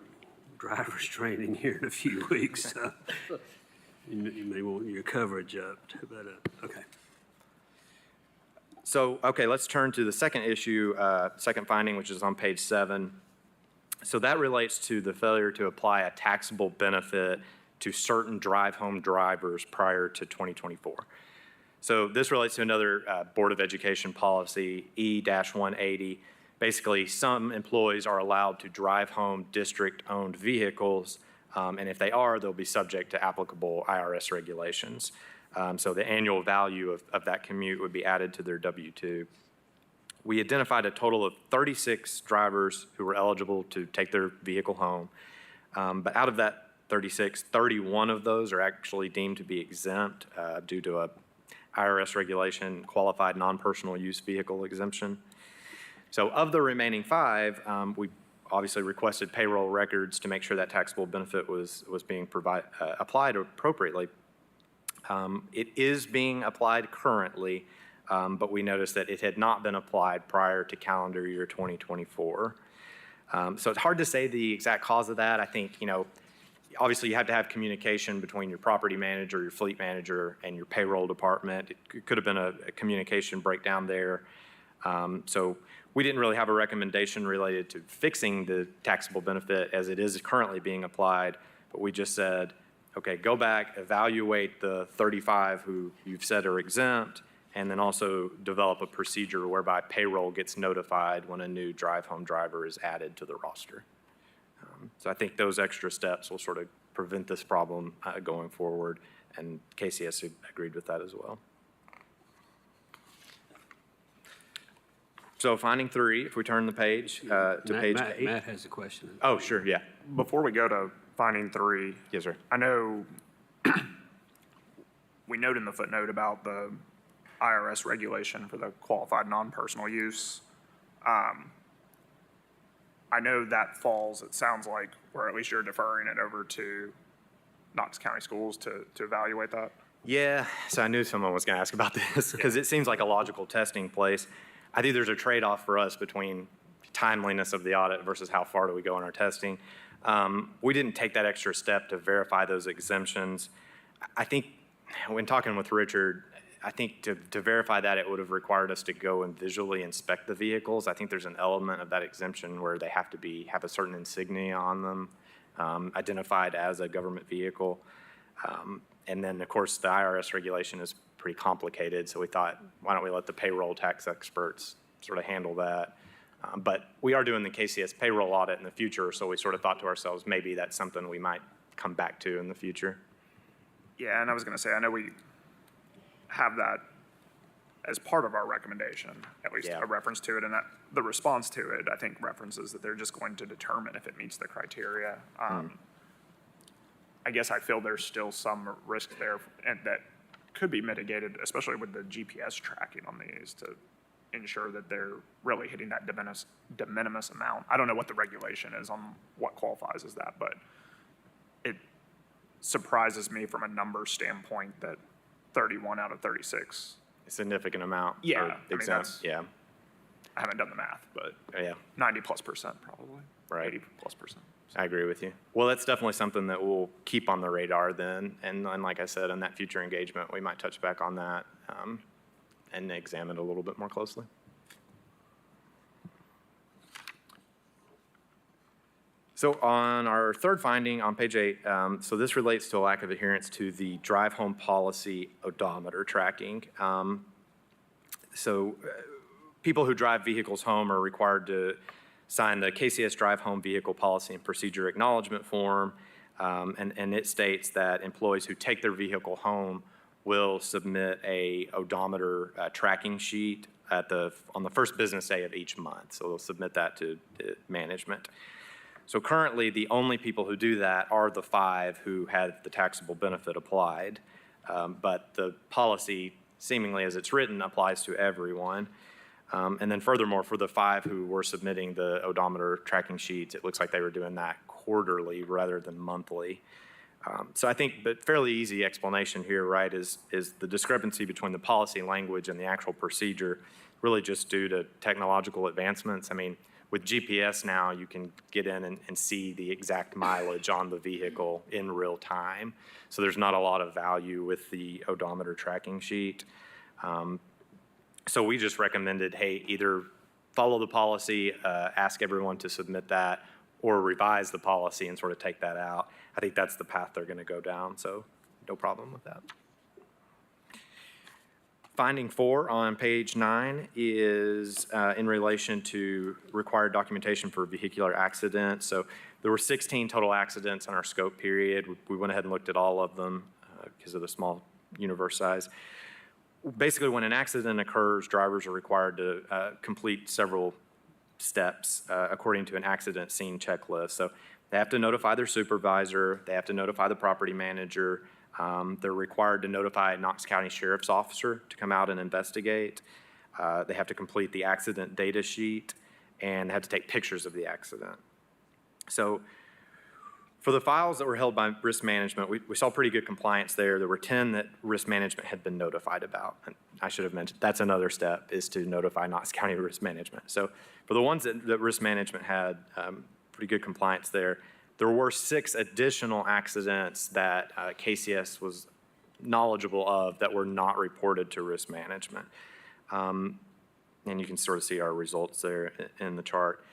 driver's training here in a few weeks. So you may want your coverage up. But okay. So, okay, let's turn to the second issue, second finding, which is on page 7. So that relates to the failure to apply a taxable benefit to certain drive-home drivers prior to 2024. So this relates to another Board of Education policy, E-180. Basically, some employees are allowed to drive home district-owned vehicles, and if they are, they'll be subject to applicable IRS regulations. So the annual value of that commute would be added to their W-2. We identified a total of 36 drivers who were eligible to take their vehicle home. But out of that 36, 31 of those are actually deemed to be exempt due to a IRS regulation, qualified non-personal use vehicle exemption. So of the remaining 5, we obviously requested payroll records to make sure that taxable benefit was being applied appropriately. It is being applied currently, but we noticed that it had not been applied prior to calendar year 2024. So it's hard to say the exact cause of that. I think, obviously you have to have communication between your property manager, your fleet manager, and your payroll department. It could have been a communication breakdown there. So we didn't really have a recommendation related to fixing the taxable benefit as it is currently being applied, but we just said, okay, go back, evaluate the 35 who you've said are exempt, and then also develop a procedure whereby payroll gets notified when a new drive-home driver is added to the roster. So I think those extra steps will sort of prevent this problem going forward, and KCS agreed with that as well. So finding 3, if we turn the page to page 8. Matt has a question. Oh, sure, yeah. Before we go to finding 3. Yes, sir. I know we note in the footnote about the IRS regulation for the qualified non-personal use. I know that falls, it sounds like, or at least you're deferring it over to Knox County Schools to evaluate that. Yeah, so I knew someone was going to ask about this because it seems like a logical testing place. I think there's a trade-off for us between timeliness of the audit versus how far do we go in our testing. We didn't take that extra step to verify those exemptions. I think when talking with Richard, I think to verify that, it would have required us to go and visually inspect the vehicles. I think there's an element of that exemption where they have to have a certain insignia on them, identified as a government vehicle. And then, of course, the IRS regulation is pretty complicated, so we thought, why don't we let the payroll tax experts sort of handle that? But we are doing the KCS payroll audit in the future, so we sort of thought to ourselves, maybe that's something we might come back to in the future. Yeah, and I was gonna say, I know we have that as part of our recommendation, at least Yeah. a reference to it, and that, the response to it, I think, references that they're just going to determine if it meets the criteria. I guess I feel there's still some risk there, and that could be mitigated, especially with the GPS tracking on these, to ensure that they're really hitting that de minimis amount. I don't know what the regulation is on what qualifies as that, but it surprises me from a number standpoint that 31 out of 36. A significant amount. Yeah, are I mean, exempt. that's- Yeah, I haven't done the math, but yeah, 90+% probably. right. 80+%. I agree with you. Well, that's definitely something that we'll keep on the radar then. And like I said, in that future engagement, we might touch back on that and examine it a little bit more closely. So on our third finding on page 8, so this relates to a lack of adherence to the drive home policy odometer tracking. People who drive vehicles home are required to sign the KCS Drive Home Vehicle Policy and Procedure Acknowledgement Form, and it states that employees who take their vehicle home will submit a odometer tracking sheet on the first business day of each month. So they'll submit that to management. So currently, the only people who do that are the 5 who had the taxable benefit applied, but the policy, seemingly as it's written, applies to everyone. And then furthermore, for the 5 who were submitting the odometer tracking sheets, it looks like they were doing that quarterly rather than monthly. So I think the fairly easy explanation here, right, is the discrepancy between the policy language and the actual procedure really just due to technological advancements. I mean, with GPS now, you can get in and see the exact mileage on the vehicle in real time. So there's not a lot of value with the odometer tracking sheet. So we just recommended, hey, either follow the policy, ask everyone to submit that, or revise the policy and sort of take that out. I think that's the path they're going to go down, so no problem with that. Finding 4 on page 9 is in relation to required documentation for vehicular accidents. So there were 16 total accidents in our scope period. We went ahead and looked at all of them because of the small universe size. Basically, when an accident occurs, drivers are required to complete several steps according to an accident scene checklist. So they have to notify their supervisor, they have to notify the property manager, they're required to notify a Knox County Sheriff's Officer to come out and investigate. They have to complete the accident data sheet, and they have to take pictures of the accident. So for the files that were held by risk management, we saw pretty good compliance there. There were 10 that risk management had been notified about. And I should have mentioned, that's another step, is to notify Knox County risk management. So for the ones that risk management had pretty good compliance there, there were 6 additional accidents that KCS was knowledgeable of that were not reported to risk management. And you can sort of see our results there in the chart.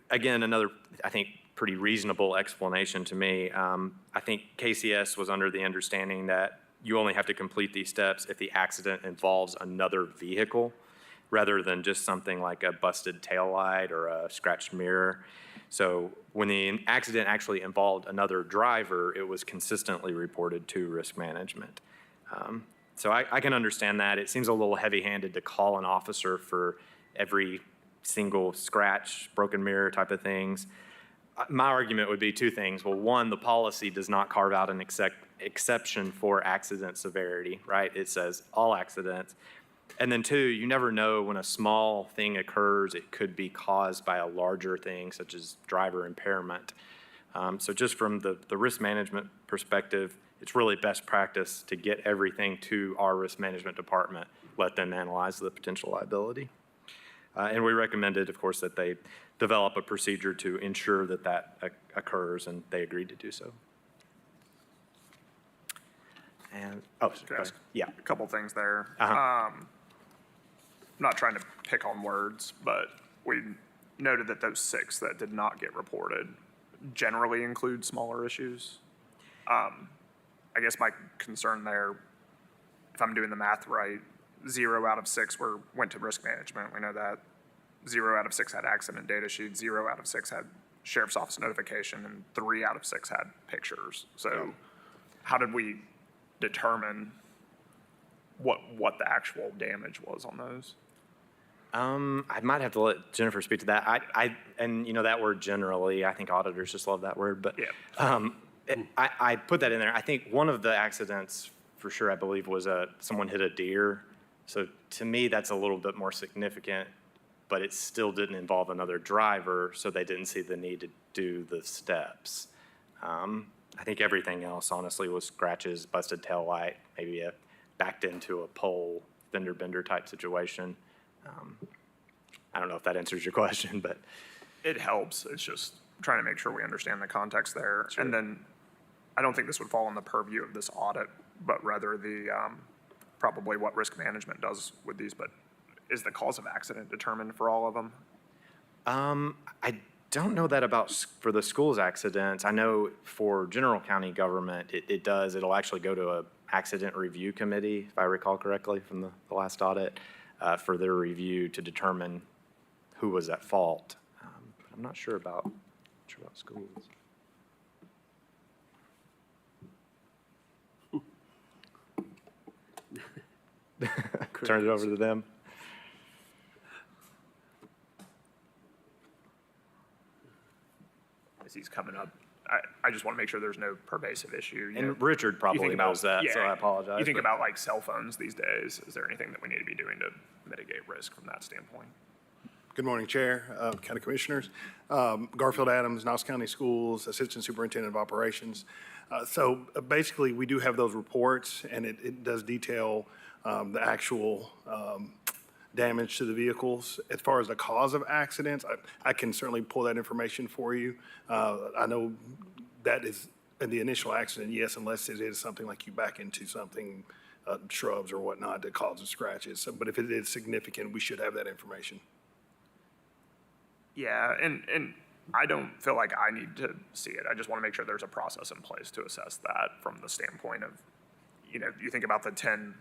Again, another, I think, pretty reasonable explanation to me. I think KCS was under the understanding that you only have to complete these steps if the accident involves another vehicle rather than just something like a busted taillight or a scratched mirror. So when the accident actually involved another driver, it was consistently reported to risk management. So I can understand that. It seems a little heavy-handed to call an officer for every single scratch, broken mirror type of things. My argument would be 2 things. Well, one, the policy does not carve out an exception for accident severity, right? It says all accidents. And then 2, you never know when a small thing occurs, it could be caused by a larger thing, such as driver impairment. So just from the risk management perspective, it's really best practice to get everything to our risk management department, let them analyze the potential liability. And we recommended, of course, that they develop a procedure to ensure that that occurs, and they agreed to do so. And, yeah, a couple things there. Uh-huh. I'm not trying to pick on words, but we noted that those 6 that did not get reported generally include smaller issues. I guess my concern there, if I'm doing the math right, 0 out of 6 went to risk management. We know that. 0 out of 6 had accident data sheet, 0 out of 6 had sheriff's office notification, and 3 out of 6 had pictures. So how did we determine what the actual damage was on those? I might have to let Jennifer speak to that. And you know, that word generally, I think auditors just love that word, but I put that in there. I think one of the accidents for sure, I believe, was someone hit a deer. So to me, that's a little bit more significant, but it still didn't involve another driver, so they didn't see the need to do the steps. I think everything else, honestly, was scratches, busted tail light, maybe backed into a pole, fender bender type situation. I don't know if that answers your question, but. It helps. It's just trying to make sure we understand the context there. And then I don't think this would fall in the purview of this audit, but rather the, probably what risk management does with these. But is the cause of accident determined for all of them? I don't know that about for the schools accidents. I know for general county government, it does. It'll actually go to a accident review committee, if I recall correctly from the last audit, for their review to determine who was at fault. But I'm not sure about schools. Turn it over to them. As he's coming up, I just want to make sure there's no pervasive issue. And Richard probably knows that, so I apologize. You think about like cell phones these days. Is there anything that we need to be doing to mitigate risk from that standpoint? Good morning, Chair, County Commissioners. Garfield Adams, Knox County Schools, Assistant Superintendent of Operations. So basically, we do have those reports, and it does detail the actual damage to the vehicles. As far as the cause of accidents, I can certainly pull that information for you. I know that is in the initial accident, yes, unless it is something like you back into something, shrubs or whatnot that causes scratches. So, but if it is significant, we should have that information. Yeah, and I don't feel like I need to see it. I just want to make sure there's a process in place to assess that from the standpoint of, you know, you think about the 10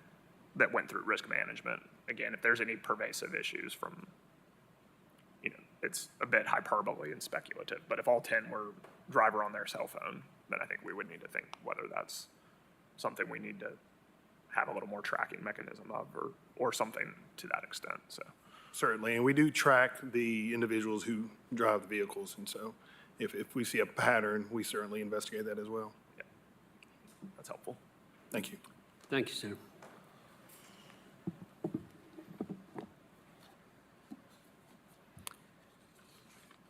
that went through risk management. Again, if there's any pervasive issues from, you know, it's a bit hyperbole and speculative, but if all 10 were driver on their cell phone, then I think we would need to think whether that's something we need to have a little more tracking mechanism of or something to that extent, so. Certainly, and we do track the individuals who drive the vehicles, and so if we see a pattern, we certainly investigate that as well. Yeah, that's helpful. Thank you. Thank you, sir.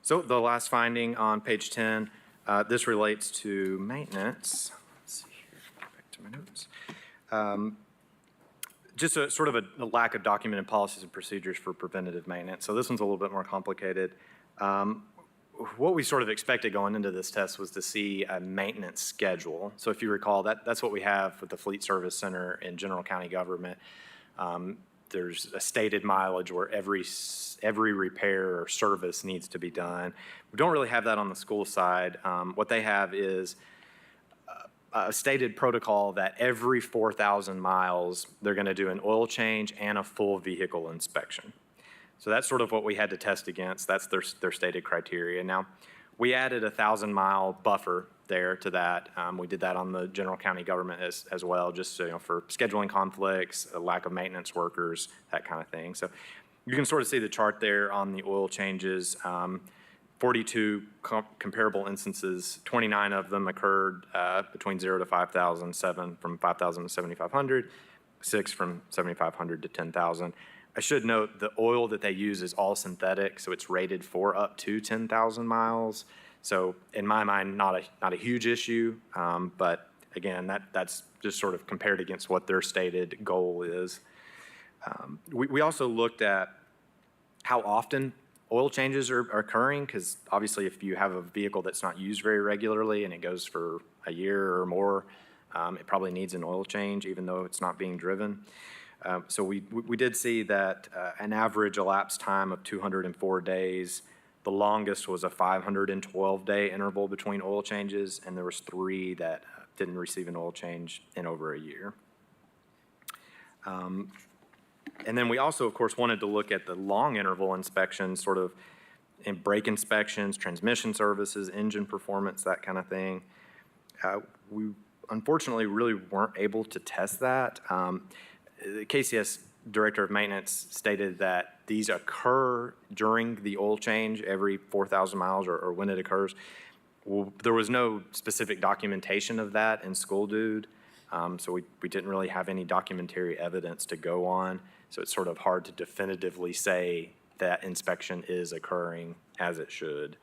So the last finding on page 10, this relates to maintenance. Let's see here, back to my notes. Just a sort of a lack of documented policies and procedures for preventative maintenance. So this one's a little bit more complicated. What we sort of expected going into this test was to see a maintenance schedule. So if you recall, that's what we have with the Fleet Service Center in general county government. There's a stated mileage where every repair or service needs to be done. We don't really have that on the school side. What they have is a stated protocol that every 4,000 miles, they're going to do an oil change and a full vehicle inspection. So that's sort of what we had to test against. That's their stated criteria. Now, we added a 1,000-mile buffer there to that. We did that on the general county government as well, just for scheduling conflicts, a lack of maintenance workers, that kind of thing. So you can sort of see the chart there on the oil changes. 42 comparable instances, 29 of them occurred between 0 to 5,000, 7 from 5,000 to 7,500, 6 from 7,500 to 10,000. I should note the oil that they use is all synthetic, so it's rated for up to 10,000 miles. So in my mind, not a huge issue, but again, that's just sort of compared against what their stated goal is. We also looked at how often oil changes are occurring, because obviously if you have a vehicle that's not used very regularly and it goes for a year or more, it probably needs an oil change even though it's not being driven. So we did see that an average elapsed time of 204 days. The longest was a 512-day interval between oil changes, and there was 3 that didn't receive an oil change in over a year. And then we also, of course, wanted to look at the long interval inspections, sort of in brake inspections, transmission services, engine performance, that kind of thing. We unfortunately really weren't able to test that. The KCS Director of Maintenance stated that these occur during the oil change every 4,000 miles or when it occurs. Well, there was no specific documentation of that in School Dude, so we didn't really have any documentary evidence to go on. So it's sort of hard to definitively say that inspection is occurring as it should.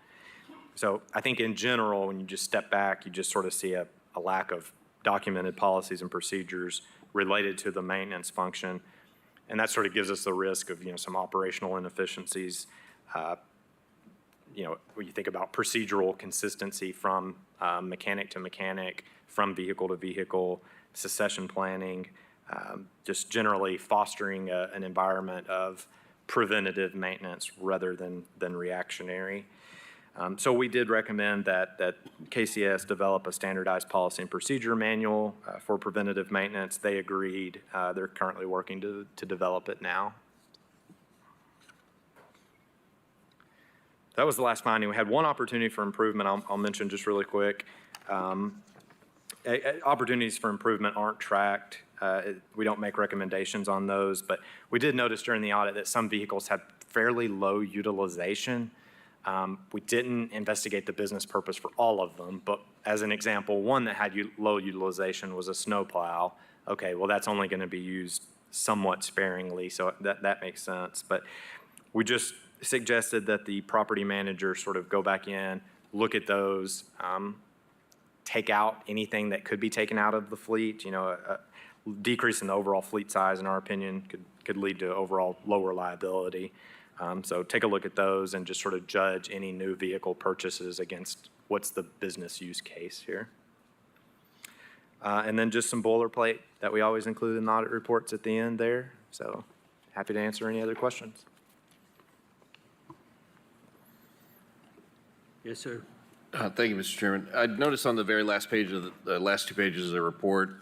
So I think in general, when you just step back, you just sort of see a lack of documented policies and procedures related to the maintenance function. And that sort of gives us the risk of, some operational inefficiencies. When you think about procedural consistency from mechanic to mechanic, from vehicle to vehicle, succession planning, just generally fostering an environment of preventative maintenance rather than reactionary. So we did recommend that KCS develop a standardized policy and procedure manual for preventative maintenance. They agreed. They're currently working to develop it now. That was the last finding. We had one opportunity for improvement I'll mention just really quick. Opportunities for improvement aren't tracked. We don't make recommendations on those, but we did notice during the audit that some vehicles had fairly low utilization. We didn't investigate the business purpose for all of them, but as an example, one that had low utilization was a snowplow. Okay, well, that's only going to be used somewhat sparingly, so that makes sense. But we just suggested that the property manager sort of go back in, look at those, take out anything that could be taken out of the fleet. A decrease in the overall fleet size, in our opinion, could lead to overall lower liability. So take a look at those and just sort of judge any new vehicle purchases against what's the business use case here. And then just some boilerplate that we always include in the audit reports at the end there. So happy to answer any other questions. Yes, sir. Thank you, Mr. Chairman. I noticed on the very last page of the last 2 pages of the report,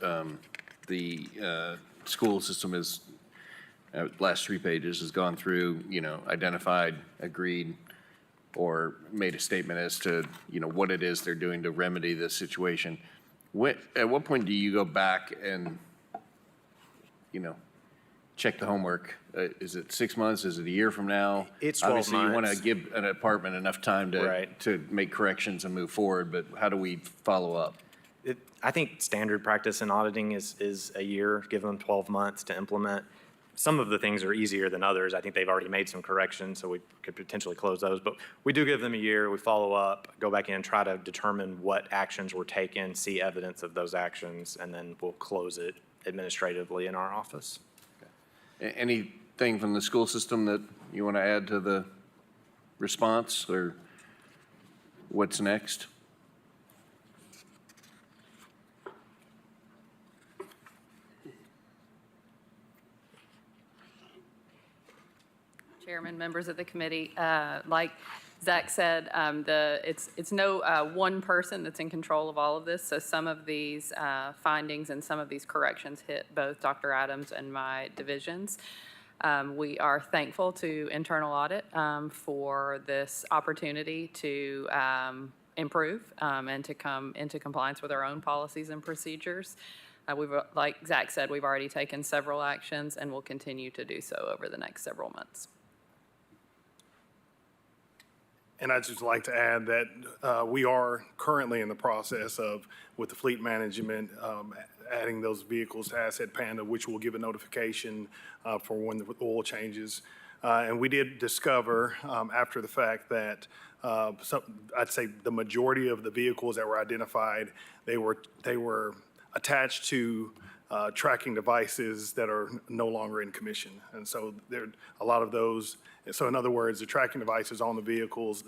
the school system is, last 3 pages has gone through, identified, agreed, or made a statement as to, what it is they're doing to remedy this situation. At what point do you go back and, check the homework? Is it 6 months? Is it a year from now? It's 12 Obviously, you want to months. give an department enough time to make corrections and move forward, but how do we follow up? I think standard practice in auditing is a year, give them 12 months to implement. Some of the things are easier than others. I think they've already made some corrections, so we could potentially close those. But we do give them a year. We follow up, go back in, try to determine what actions were taken, see evidence of those actions, and then we'll close it administratively in our office. Anything from the school system that you want to add to the response, or what's next? Chairman, members of the committee, like Zach said, it's no one person that's in control of all of this. So some of these findings and some of these corrections hit both Dr. Adams and my divisions. We are thankful to Internal Audit for this opportunity to improve and to come into compliance with our own policies and procedures. Like Zach said, we've already taken several actions and will continue to do so over the next several months. And I'd just like to add that we are currently in the process of, with the fleet management, adding those vehicles to Asset Panda, which will give a notification for when the oil changes. And we did discover after the fact that I'd say the majority of the vehicles that were identified, they were attached to tracking devices that are no longer in commission. And so there a lot of those. So in other words, the tracking devices on the vehicles,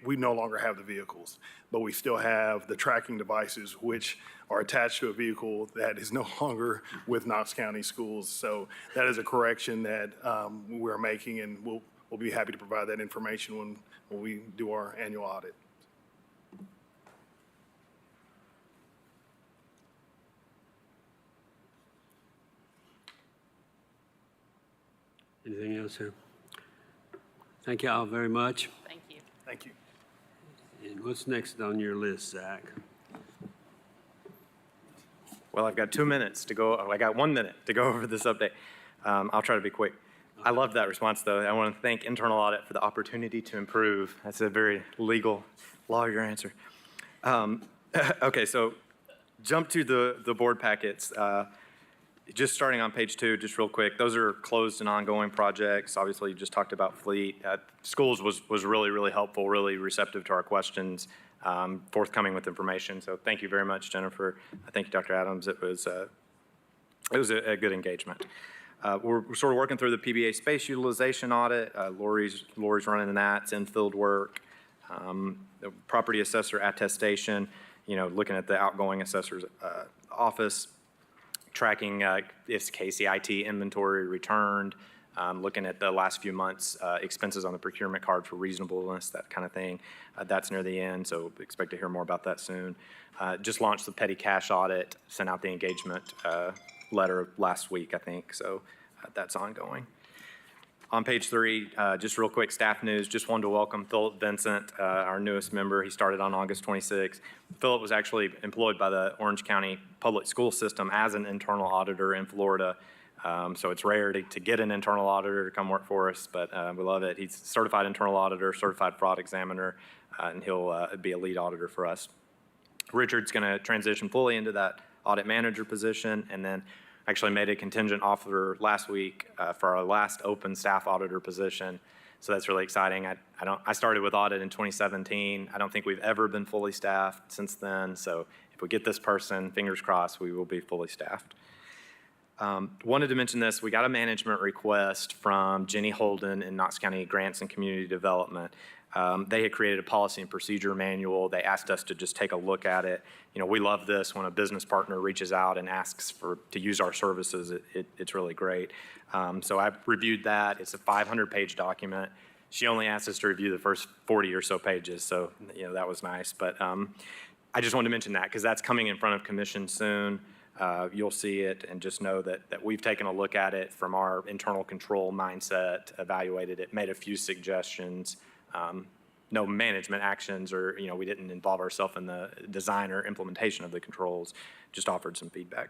we no longer have the vehicles, but we still have the tracking devices which are attached to a vehicle that is no longer with Knox County Schools. So that is a correction that we're making, and we'll be happy to provide that information when we do our annual audit. Anything else, sir? Thank you all very much. Thank you. Thank you. And what's next on your list, Zach? Well, I've got 2 minutes to go. I got 1 minute to go over this update. I'll try to be quick. I love that response, though. I want to thank Internal Audit for the opportunity to improve. That's a very legal lawyer answer. Okay, so jump to the board packets. Just starting on page 2, just real quick, those are closed and ongoing projects. Obviously, you just talked about fleet. Schools was really, really helpful, really receptive to our questions, forthcoming with information. So thank you very much, Jennifer. Thank you, Dr. Adams. It was a good engagement. We're sort of working through the PBA space utilization audit. Lori's running that. It's in-field work. The property assessor attestation, looking at the outgoing assessor's office, tracking if KCIT inventory returned, looking at the last few months' expenses on the procurement card for reasonableness, that kind of thing. That's near the end, so expect to hear more about that soon. Just launched the petty cash audit, sent out the engagement letter last week, I think, so that's ongoing. On page 3, just real quick staff news, just wanted to welcome Philip Vincent, our newest member. He started on August 26th. Philip was actually employed by the Orange County Public School System as an internal auditor in Florida. So it's rare to get an internal auditor to come work for us, but we love it. He's certified internal auditor, certified fraud examiner, and he'll be a lead auditor for us. Richard's going to transition fully into that audit manager position, and then actually made a contingent offer last week for our last open staff auditor position. So that's really exciting. I started with audit in 2017. I don't think we've ever been fully staffed since then. So if we get this person, fingers crossed, we will be fully staffed. Wanted to mention this. We got a management request from Jenny Holden in Knox County Grants and Community Development. They had created a policy and procedure manual. They asked us to just take a look at it. We love this when a business partner reaches out and asks to use our services. It's really great. So I've reviewed that. It's a 500-page document. She only asked us to review the first 40 or so pages, so that was nice. But I just wanted to mention that because that's coming in front of commission soon. You'll see it, and just know that we've taken a look at it from our internal control mindset, evaluated it, made a few suggestions. No management actions, or we didn't involve ourselves in the design or implementation of the controls, just offered some feedback.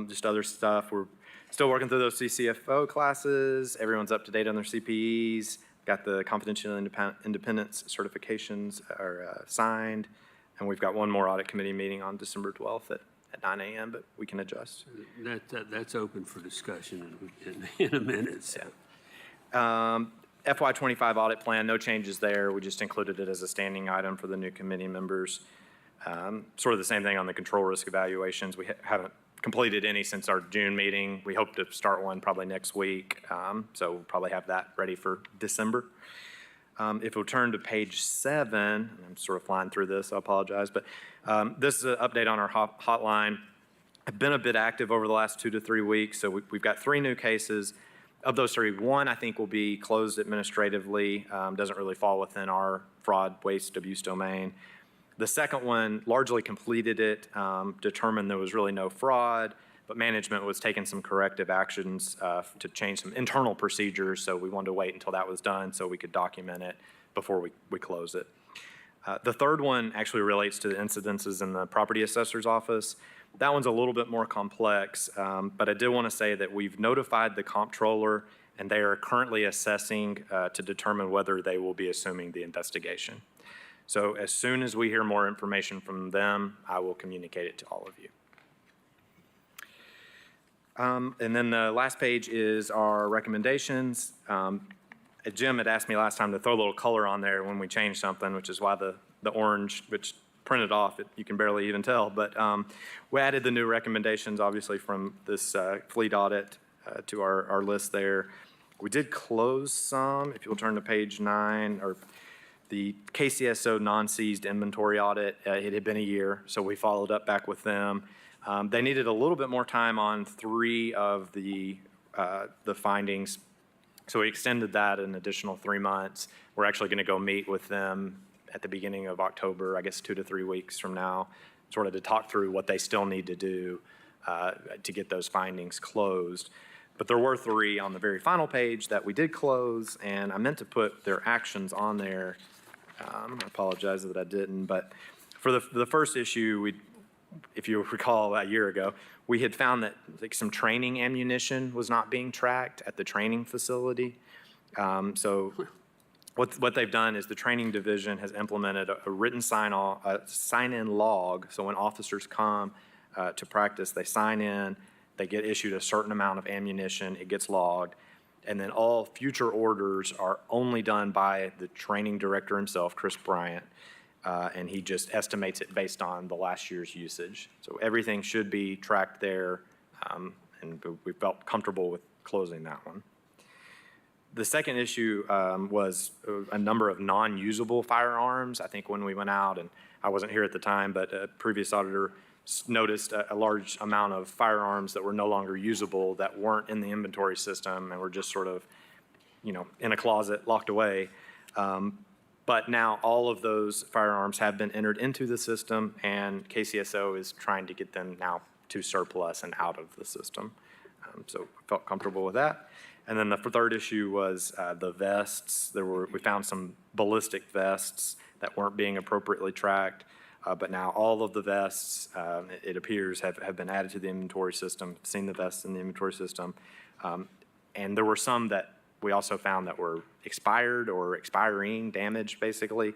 Just other stuff, we're still working through those CCFO classes. Everyone's up to date on their CPEs. Got the confidential independence certifications are signed, and we've got one more audit committee meeting on December 12th at 9 a.m., but we can adjust. That's open for discussion in a minute. So. Yeah. FY25 audit plan, no changes there. We just included it as a standing item for the new committee members. Sort of the same thing on the control risk evaluations. We haven't completed any since our June meeting. We hope to start one probably next week. So we'll probably have that ready for December. If we'll turn to page 7, I'm sort of flying through this, I apologize, but this is an update on our hotline. I've been a bit active over the last 2 to 3 weeks, so we've got 3 new cases. Of those 3, one I think will be closed administratively, doesn't really fall within our fraud, waste, abuse domain. The second one largely completed it, determined there was really no fraud, but management was taking some corrective actions to change some internal procedures, so we wanted to wait until that was done so we could document it before we close it. The third one actually relates to the incidences in the property assessor's office. That one's a little bit more complex, but I did want to say that we've notified the comptroller, and they are currently assessing to determine whether they will be assuming the investigation. So as soon as we hear more information from them, I will communicate it to all of you. And then the last page is our recommendations. Jim had asked me last time to throw a little color on there when we changed something, which is why the orange, which printed off, you can barely even tell. But we added the new recommendations, obviously, from this fleet audit to our list there. We did close some. If you'll turn to page 9, or the KCSO non-seized inventory audit, it had been a year, so we followed up back with them. They needed a little bit more time on 3 of the findings, so we extended that an additional 3 months. We're actually going to go meet with them at the beginning of October, I guess 2 to 3 weeks from now, sort of to talk through what they still need to do to get those findings closed. But there were 3 on the very final page that we did close, and I meant to put their actions on there. I apologize that I didn't, but for the first issue, if you recall a year ago, we had found that like some training ammunition was not being tracked at the training facility. So what they've done is the training division has implemented a written sign-in log. So when officers come to practice, they sign in, they get issued a certain amount of ammunition, it gets logged, and then all future orders are only done by the training director himself, Chris Bryant, and he just estimates it based on the last year's usage. So everything should be tracked there, and we felt comfortable with closing that one. The second issue was a number of non-usable firearms. I think when we went out, and I wasn't here at the time, but a previous auditor noticed a large amount of firearms that were no longer usable, that weren't in the inventory system and were just sort of, in a closet locked away. But now all of those firearms have been entered into the system, and KCSO is trying to get them now to surplus and out of the system. So I felt comfortable with that. And then the third issue was the vests. We found some ballistic vests that weren't being appropriately tracked. But now all of the vests, it appears, have been added to the inventory system, seen the vests in the inventory system. And there were some that we also found that were expired or expiring, damaged basically.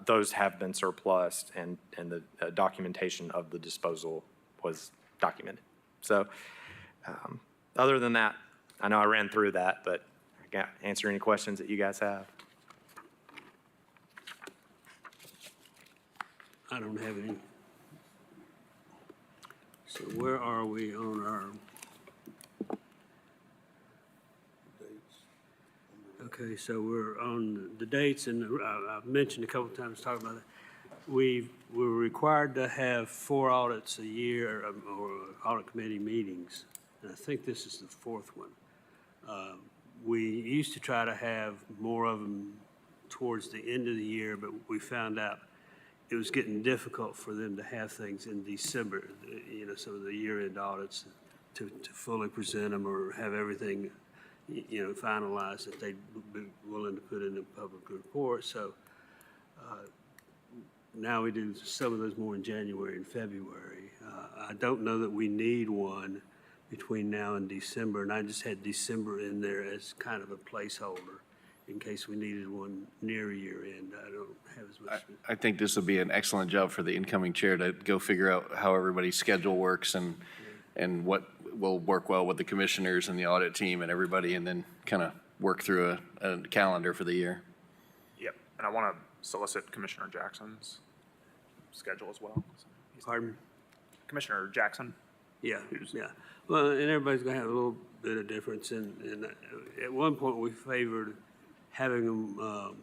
Those have been surplused, and the documentation of the disposal was documented. So other than that, I know I ran through that, but I can answer any questions that you guys have. I don't have any. So where are we on our? Okay, so we're on the dates, and I've mentioned a couple of times talking about it. We're required to have 4 audits a year, or audit committee meetings, and I think this is the 4th one. We used to try to have more of them towards the end of the year, but we found out it was getting difficult for them to have things in December, some of the year-end audits, to fully present them or have everything, finalized that they'd be willing to put in the public report. So now we do some of those more in January and February. I don't know that we need one between now and December, and I just had December in there as kind of a placeholder in case we needed one near year end. I don't have as much. I think this would be an excellent job for the incoming chair to go figure out how everybody's schedule works and what will work well with the commissioners and the audit team and everybody, and then kind of work through a calendar for the year. Yep, and I want to solicit Commissioner Jackson's schedule as well. Pardon? Commissioner Jackson? Yeah, yeah. Well, and everybody's gonna have a little bit of difference, and at one point we favored having them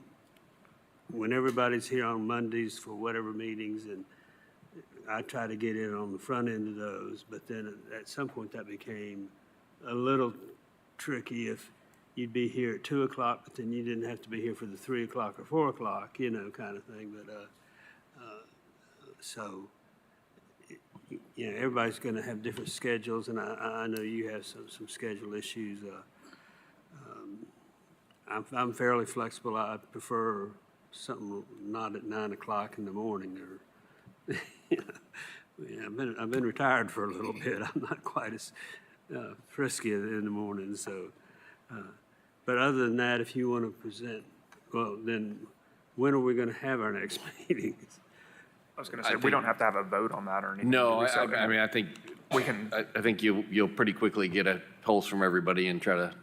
when everybody's here on Mondays for whatever meetings, and I try to get in on the front end of those, but then at some point that became a little tricky if you'd be here at 2 o'clock, but then you didn't have to be here for the 3 o'clock or 4 o'clock, kind of thing. But so everybody's going to have different schedules, and I know you have some schedule issues. I'm fairly flexible. I prefer something not at 9 o'clock in the morning, or I've been retired for a little bit. I'm not quite as frisky in the morning. So, but other than that, if you want to present, well, then when are we going to have our next meetings? I was going to say, we don't have to have a vote on that or anything. No, I mean, I think we can. I think you'll pretty quickly get a pulse from everybody and try to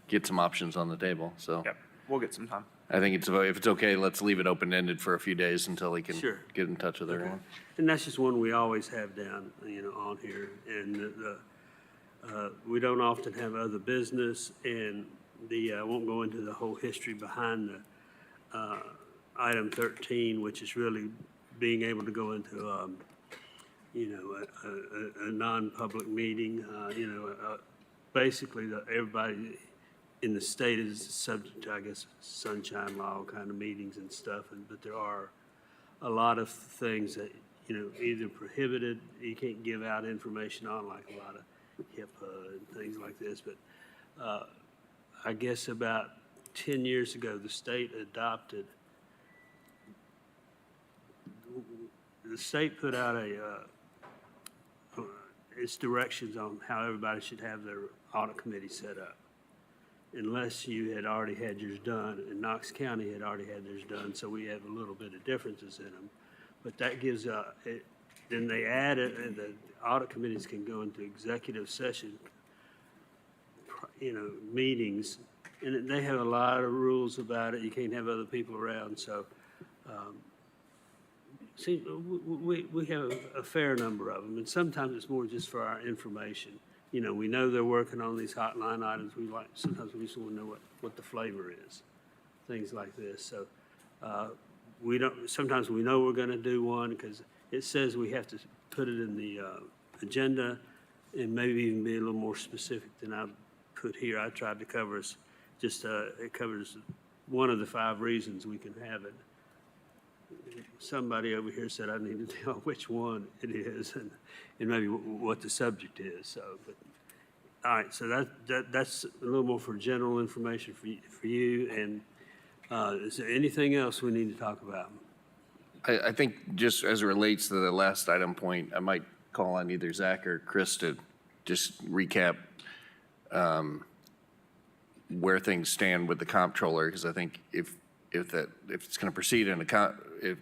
get some options on the table. So Yep, we'll get some time. I think if it's okay, let's leave it open-ended for a few days until we can get in touch with everyone. And that's just one we always have down, on here. And we don't often have other business, and I won't go into the whole history behind the item 13, which is really being able to go into, a non-public meeting. Basically, everybody in the state is subject to, I guess, sunshine law kind of meetings and stuff, but there are a lot of things that, either prohibited, you can't give out information on, like a lot of HIPAA and things like this, but I guess about 10 years ago, the state put out its directions on how everybody should have their audit committee set up. Unless you had already had yours done, and Knox County had already had theirs done, so we have a little bit of differences in them. But that gives, then they added, and the audit committees can go into executive session, meetings, and they have a lot of rules about it. You can't have other people around, so, see, we have a fair number of them, and sometimes it's more just for our information. We know they're working on these hotline items. Sometimes we just want to know what the flavor is, things like this. So sometimes we know we're going to do one because it says we have to put it in the agenda and maybe even be a little more specific than I put here. I tried to cover it covers one of the 5 reasons we can have it. Somebody over here said I need to tell which one it is and maybe what the subject is. So, but all right. So that's a little more for general information for you. And is there anything else we need to talk about? I think just as it relates to the last item point, I might call on either Zach or Chris to just recap where things stand with the comptroller, because I think if it's going to proceed if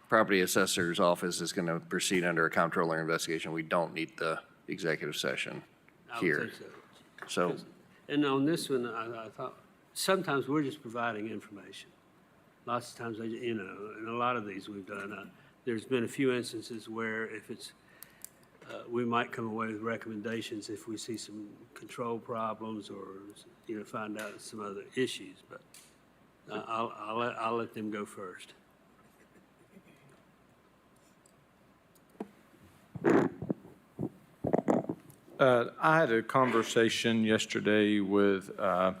property assessor's office is going to proceed under a comptroller investigation, we don't need the executive session here. I would think so. And on this one, I thought sometimes we're just providing information. Lots of times, in a lot of these we've done, there's been a few instances where if it's, we might come away with recommendations if we see some control problems or, find out some other issues, but I'll let them go first. I had a conversation yesterday with a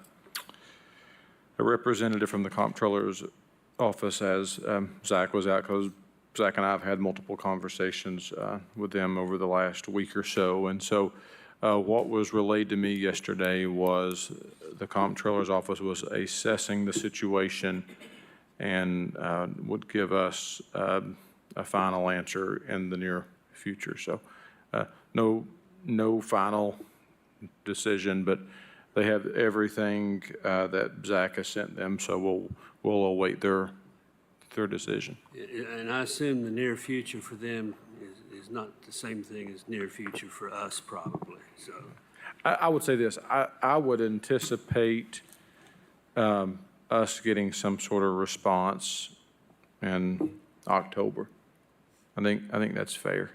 representative from the comptroller's office as Zach was out, because Zach and I have had multiple conversations with them over the last week or so. And so what was relayed to me yesterday was the comptroller's office was assessing the situation and would give us a final answer in the near future. So no final decision, but they have everything that Zach has sent them, so we'll await their decision. And I assume the near future for them is not the same thing as near future for us, probably. So I would say this: I would anticipate us getting some sort of response in October. I think that's fair.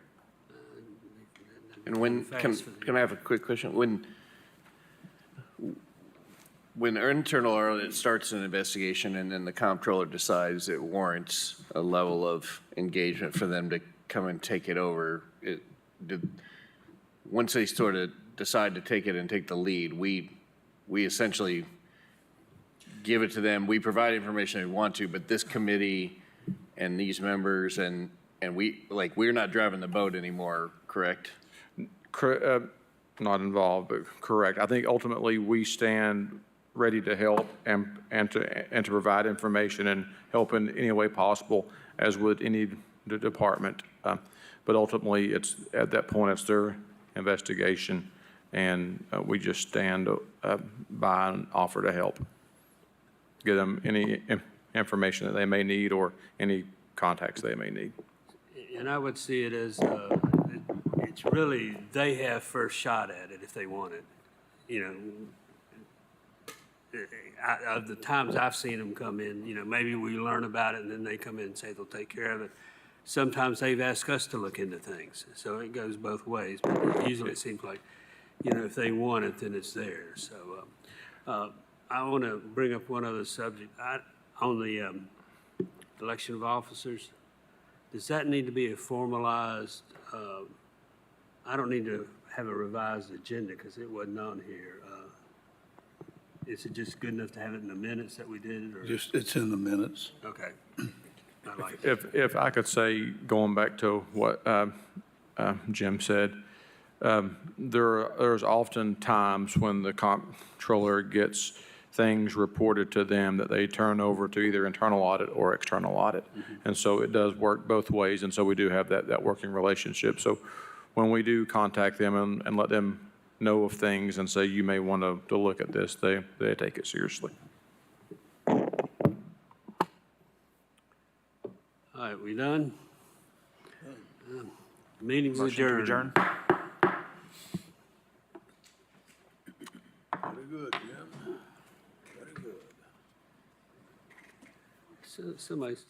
And when, can I have a quick question? When internal audit starts an investigation and then the comptroller decides it warrants a level of engagement for them to come and take it over, once they sort of decide to take it and take the lead, we essentially give it to them. We provide information we want to, but this committee and these members and we're not driving the boat anymore, correct? Not involved, but correct. I think ultimately we stand ready to help and to provide information and help in any way possible, as would any department. But ultimately, it's at that point it's their investigation, and we just stand by and offer to help, give them any information that they may need or any contacts they may need. And I would see it as it's really, they have first shot at it if they want it. Of the times I've seen them come in, maybe we learn about it and then they come in and say they'll take care of it. Sometimes they've asked us to look into things, so it goes both ways. But usually it seems like, if they want it, then it's theirs. So I want to bring up one other subject. On the election of officers, does that need to be a formalized, I don't need to have a revised agenda because it wasn't on here. Is it just good enough to have it in the minutes that we did? Or? It's in the minutes. Okay. I like it. If I could say, going back to what Jim said, There's often times when the comptroller gets things reported to them that they turn over to either internal audit or external audit. And so it does work both ways, and so we do have that working relationship. So when we do contact them and let them know of things and say, you may want to look at this, they take it seriously. All right, we done? Meeting's Motion to adjourned. adjourn. Very good, Jim. Very good. Somebody's